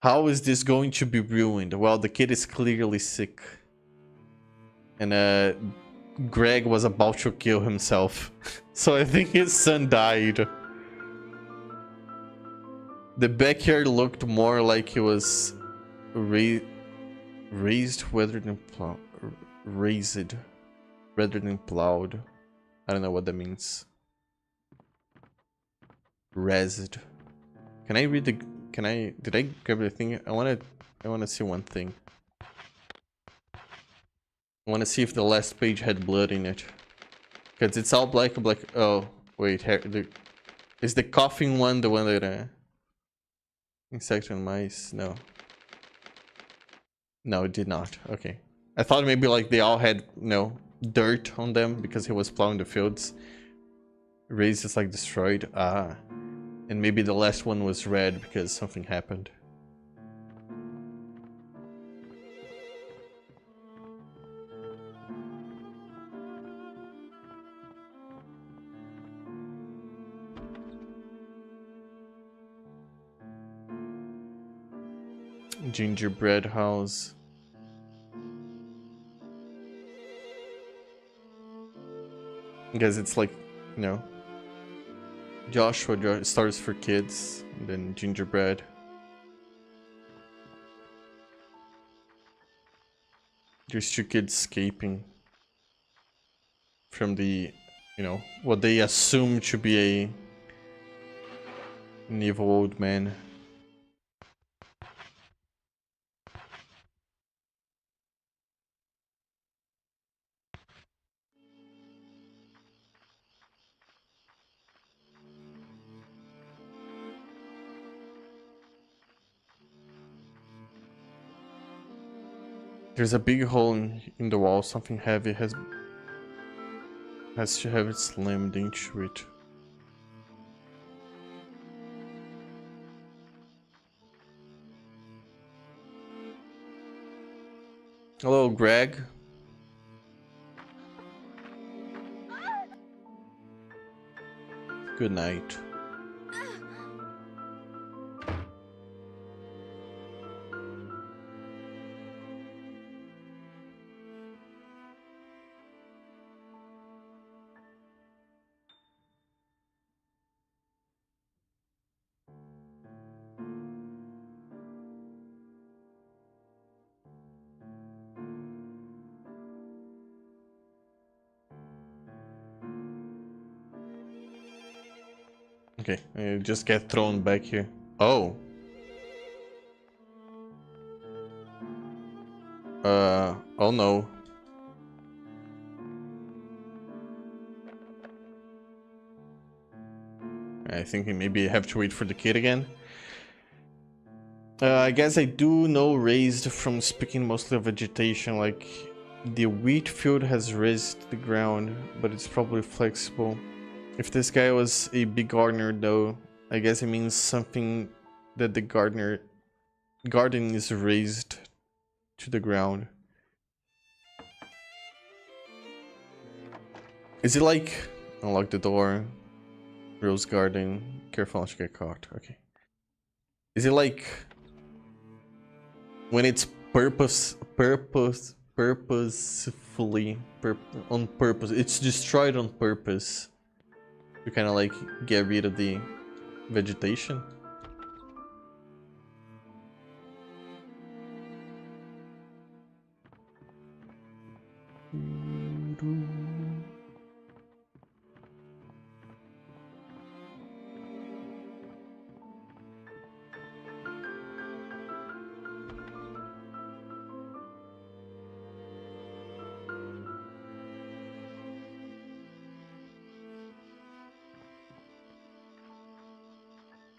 Speaker 2: How is this going to be ruined? Well, the kid is clearly sick. And Greg was about to kill himself. So I think his son died. The backyard looked more like it was raised rather than raised rather than plowed. I don't know what that means. Raised. Can I read the... Did I grab the thing? I wanna see one thing. I wanna see if the last page had blood in it. Because it's all black. Oh, wait. Is the coughing one the one that... Insect and mice? No. No, it did not. Okay. I thought maybe like they all had, dirt on them because he was plowing the fields. Raised is like destroyed. Ah. And maybe the last one was red because something happened. Gingerbread house. Because it's like, Joshua starts for kids, and then gingerbread. There's two kids escaping from the, what they assume to be an evil old man. There's a big hole in the wall. Something heavy has to have it slammed into it. Hello, Greg. Good night. Okay, I just get thrown back here. Oh. Oh no. I think maybe I have to wait for the kid again. I guess I do know raised from speaking mostly of vegetation, like the wheat field has raised the ground, but it's probably flexible. If this guy was a big gardener though, I guess it means something that the garden is raised to the ground. Is it like unlock the door, rose garden, careful not to get caught? Okay. Is it like when it's purposefully on purpose? It's destroyed on purpose. You kind of like get rid of the vegetation.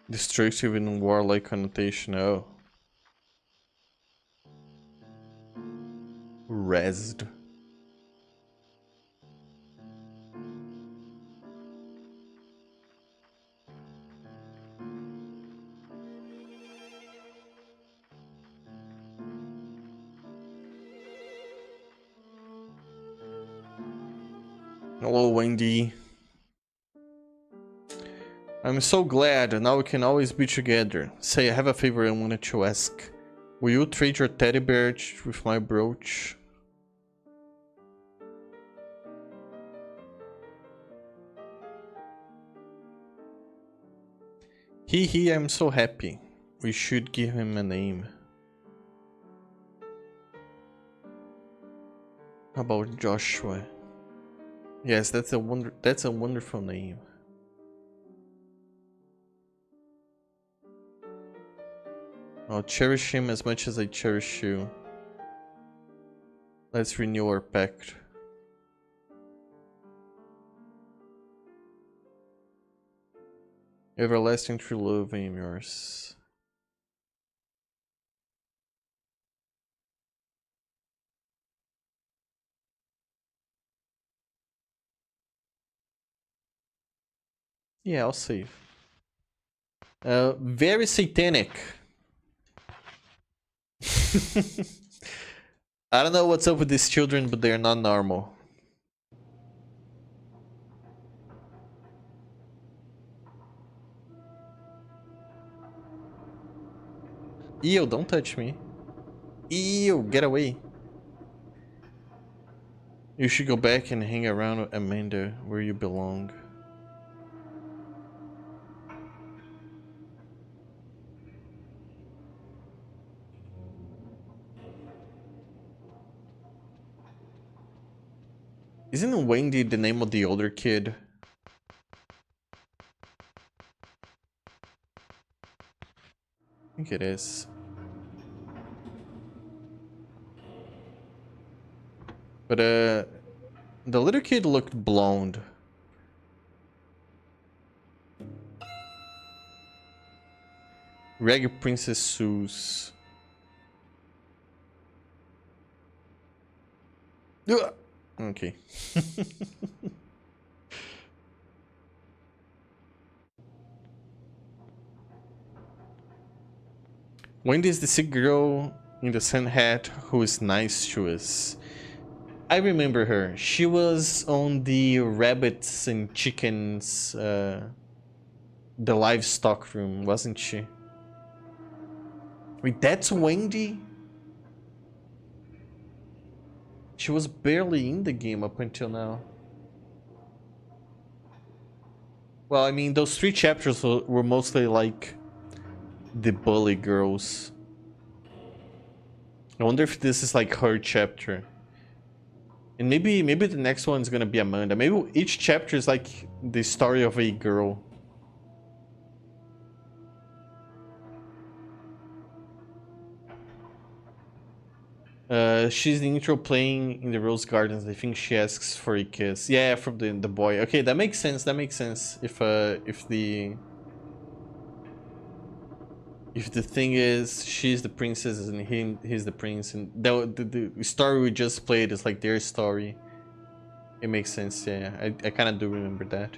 Speaker 2: Destructive in warlike connotation. Oh. Rezzed. Hello, Wendy. I'm so glad now we can always be together. Say, I have a favor I wanted to ask. Will you trade your teddy bear with my brooch? Hee, I'm so happy. We should give him a name. How about Joshua? Yes, that's a wonderful name. I'll cherish him as much as I cherish you. Let's renew our pact. Everlasting true love, I am yours. Yeah, I'll save. Very satanic. I don't know what's up with these children, but they're not normal. Ew, don't touch me. Ew, get away. You should go back and hang around with Amanda where you belong. Isn't Wendy the name of the older kid? I think it is. But the little kid looked blonde. Reg Princess Suze. Ugh. Okay. Wendy is the sick girl in the sun hat who is nice to us. I remember her. She was on the rabbits and chickens, the livestock room, wasn't she? Wait, that's Wendy? She was barely in the game up until now. Well, I mean, those 3 chapters were mostly like the bully girls. I wonder if this is like her chapter. And maybe the next one's gonna be Amanda. Maybe each chapter is like the story of a girl. She's the intro playing in the Rose Gardens. I think she asks for a kiss. Yeah, from the boy. Okay, that makes sense. That makes sense. If the thing is she's the princess and he's the prince, and the story we just played is like their story. It makes sense. Yeah, I kind of do remember that.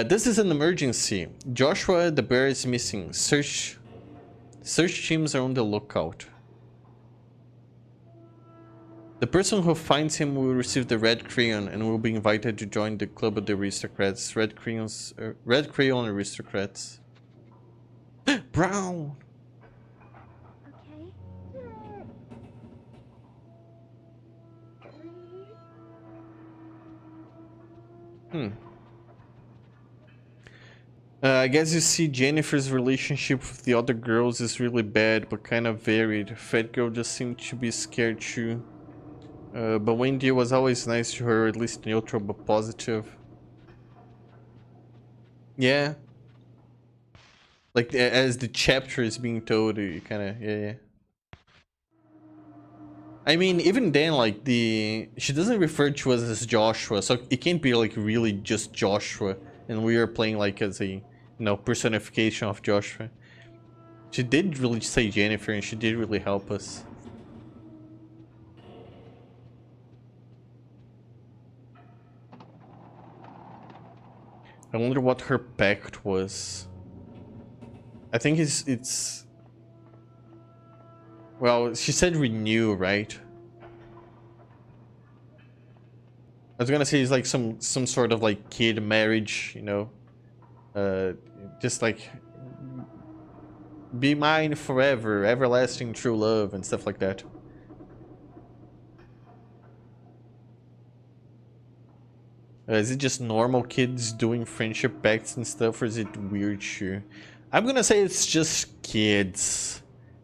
Speaker 2: This is an emergency. Joshua the bear is missing. Search teams are on the lookout. The person who finds him will receive the red crayon and will be invited to join the club of the aristocrats. Red crayon aristocrats. Brown. I guess you see Jennifer's relationship with the other girls is really bad, but kind of varied. Fat girl just seemed to be scared too. But Wendy was always nice to her, at least neutral but positive. Yeah. Like, as the chapter is being told, you kind of, yeah. I mean, even then, like, she doesn't refer to us as Joshua, so it can't be, like, really just Joshua, and we are playing, like, as a no personification of Joshua. She did really say Jennifer, and she did really help us. I wonder what her pact was. I think it's well, she said renew, right? I was gonna say it's like some sort of like kid marriage, you know, just like be mine forever, everlasting true love and stuff like that. Is it just normal kids doing friendship pacts and stuff, or is it weird shit? I'm gonna say it's just kids.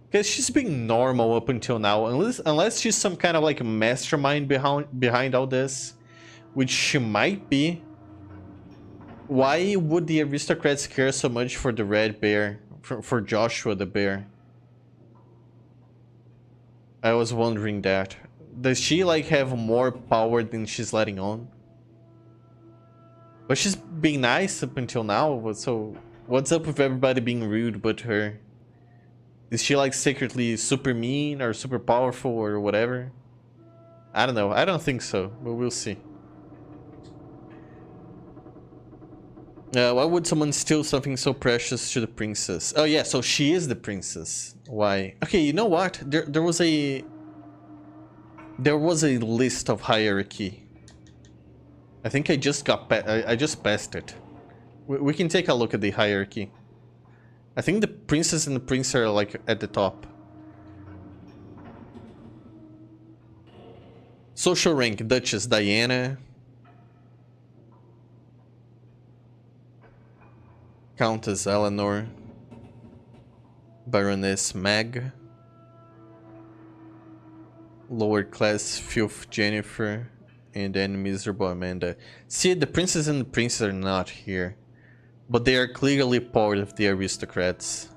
Speaker 2: Because she's being normal up until now, unless she's some kind of like mastermind behind all this, which she might be. Why would the aristocrats care so much for the red bear, for Joshua the bear? I was wondering that. Does she like have more power than she's letting on? But she's being nice up until now, so what's up with everybody being rude but her? Is she like secretly super mean or super powerful or whatever? I don't know. I don't think so, but we'll see. Why would someone steal something so precious to the princess? Oh yeah, so she is the princess. Why? Okay, you know what? There was a list of hierarchy. I think I just got I just passed it. We can take a look at the hierarchy. I think the princess and the prince are like at the top. Social rank: Duchess Diana, Countess Eleanor, Baroness Meg, lower class filth Jennifer, and then miserable Amanda. See, the princess and the prince are not here, but they are clearly part of the aristocrats.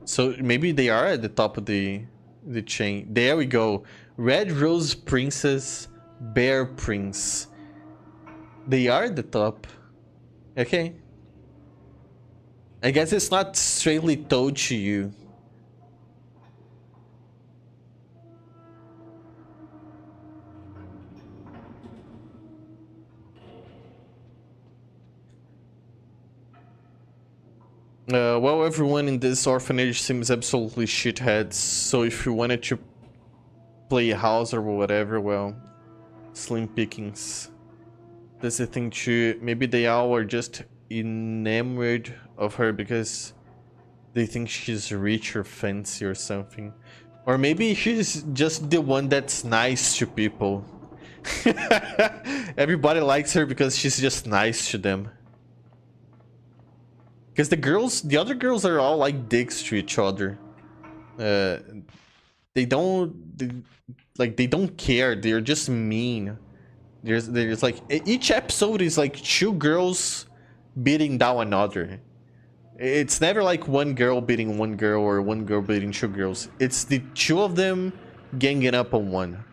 Speaker 2: So maybe they are at the top of the chain. There we go. Red Rose Princess, Bear Prince. They are at the top. Okay. I guess it's not straightly told to you. Well, everyone in this orphanage seems absolutely shitheads, so if you wanted to play a house or whatever, well, slim pickings. That's the thing too. Maybe they all are just enamored of her because they think she's rich or fancy or something. Or maybe she's just the one that's nice to people. Everybody likes her because she's just nice to them. Because the other girls are all like dicks to each other. They don't care. They're just mean. There's like each episode is like two girls beating down another. It's never like one girl beating one girl or one girl beating two girls. It's the two of them ganging up on one.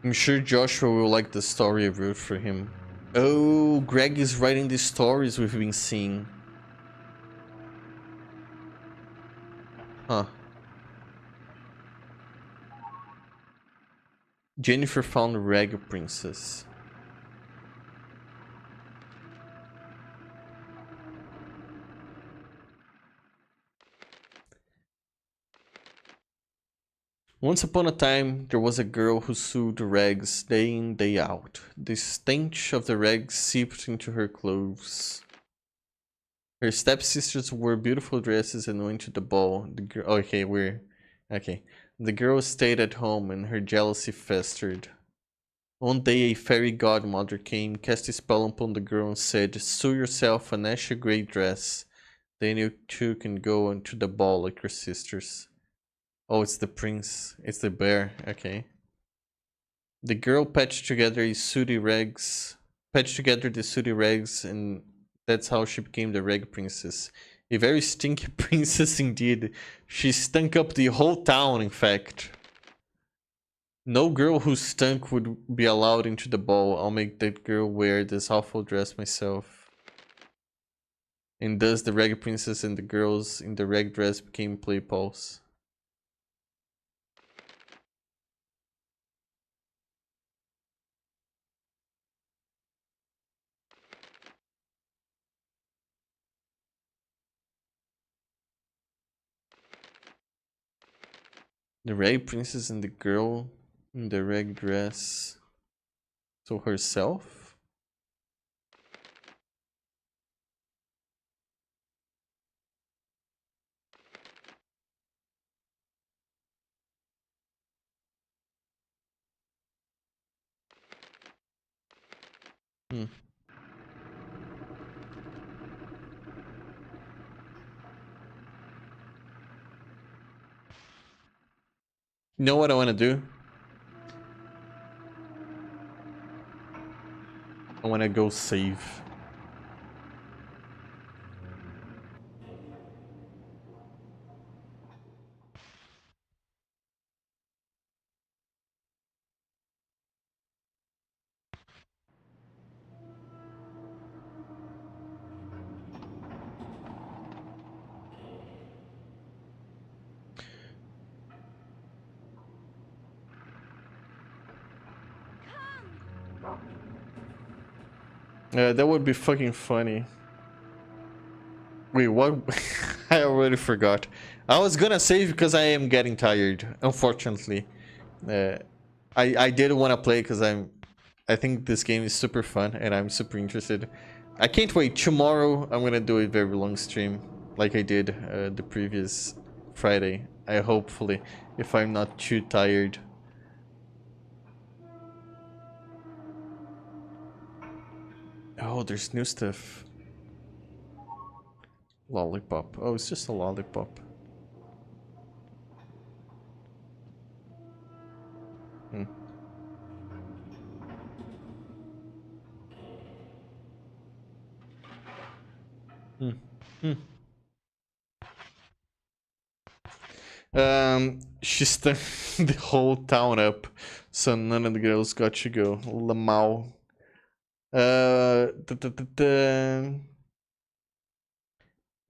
Speaker 2: I'm sure Joshua will like the story I wrote for him. Oh, Greg is writing the stories we've been seeing. Huh. Jennifer found Reg Princess. Once upon a time, there was a girl who sewed rags day in, day out. The stench of the rags seeped into her clothes. Her stepsisters wore beautiful dresses and went to the ball. The girl stayed at home and her jealousy festered. One day a fairy godmother came, cast a spell upon the girl and said, "Sew yourself an ashy grey dress. Then you too can go into the ball like your sisters." Oh, it's the prince. It's the bear. Okay. The girl patched together the sooty rags, and that's how she became the Reg Princess. A very stinky princess indeed. She stunk up the whole town, in fact. No girl who stunk would be allowed into the ball. I'll make that girl wear this awful dress myself. And thus the rag princess and the girls in the rag dress became play pals. The rag princess and the girl in the rag dress. So herself? Hmm. You know what I want to do? I want to go save. That would be fucking funny. Wait, what? I already forgot. I was gonna save because I am getting tired, unfortunately. I did want to play because I think this game is super fun and I'm super interested. I can't wait. Tomorrow I'm gonna do a very long stream like I did the previous Friday. I hopefully, if I'm not too tired. Oh, there's new stuff. Lollipop. Oh, it's just a lollipop. Hmm. Hmm. Hmm. She stung the whole town up, so none of the girls got to go. Lamau.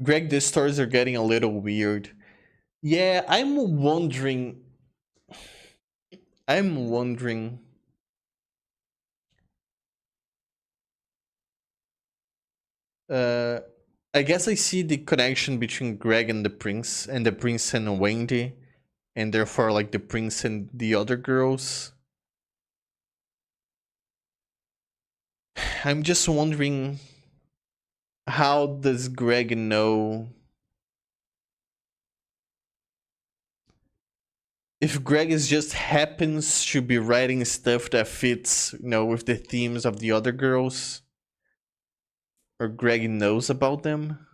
Speaker 2: Greg, the stories are getting a little weird. Yeah, I'm wondering. I guess I see the connection between Greg and the prince and Wendy, and therefore like the prince and the other girls. I'm just wondering, how does Greg know if Greg is just happens to be writing stuff that fits, you know, with the themes of the other girls, or Greg knows about them?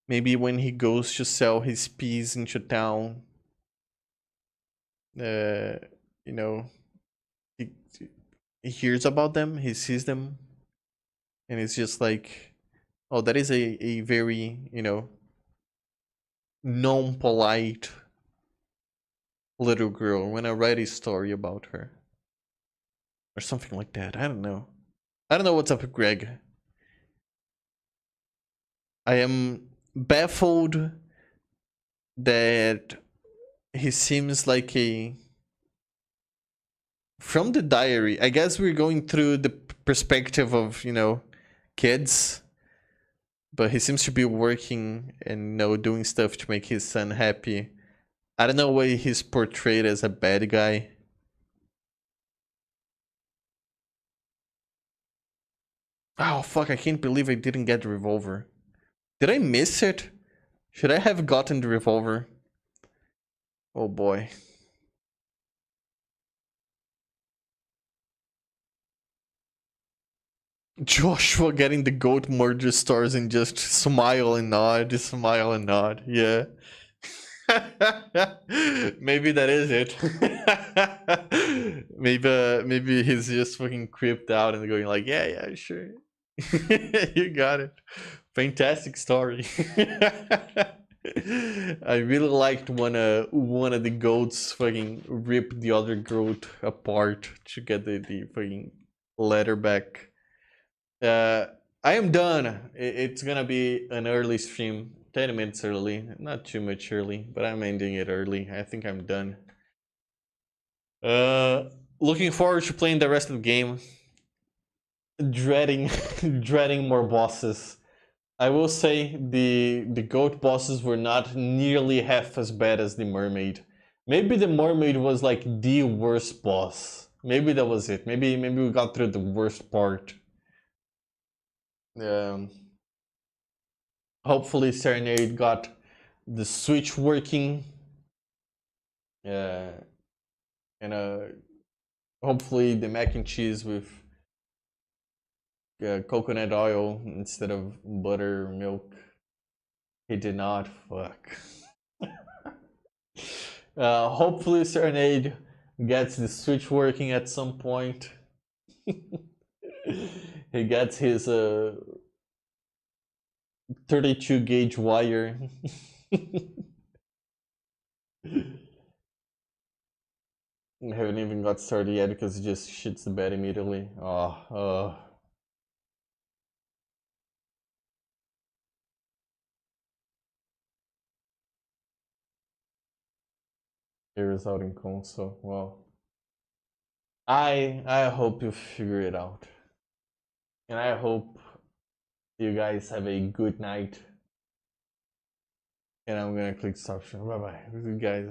Speaker 2: Maybe when he goes to sell his peas into town, you know, he hears about them, he sees them, and it's just like, oh, that is a very, you know, non-polite little girl. When I write a story about her. Or something like that. I don't know. I don't know what's up with Greg. I am baffled that he seems like a... From the diary, I guess we're going through the perspective of, you know, kids. But he seems to be working and, you know, doing stuff to make his son happy. I don't know why he's portrayed as a bad guy. Oh, fuck, I can't believe I didn't get the revolver. Did I miss it? Should I have gotten the revolver? Oh boy. Joshua getting the goat murder stars and just smile and nod, smile and nod. Yeah. Maybe that is it. Maybe he's just fucking creeped out and going like, yeah, sure. You got it. Fantastic story. I really liked when one of the goats fucking ripped the other goat apart to get the fucking letter back. I am done. It's gonna be an early stream, 10 minutes early, not too much early, but I'm ending it early. I think I'm done. Looking forward to playing the rest of the game. Dreading, dreading more bosses. I will say the goat bosses were not nearly half as bad as the mermaid. Maybe the mermaid was like the worst boss. Maybe that was it. Maybe we got through the worst part. Hopefully Serenade got the switch working. And hopefully the mac and cheese with coconut oil instead of butter or milk. He did not. Fuck. Hopefully Serenade gets the switch working at some point. He gets his 32 gauge wire. I haven't even got started yet because it just shits the bed immediately. Here is out in console. Well, I hope you figure it out, and I hope you guys have a good night. And I'm gonna click stop stream. Bye bye, guys.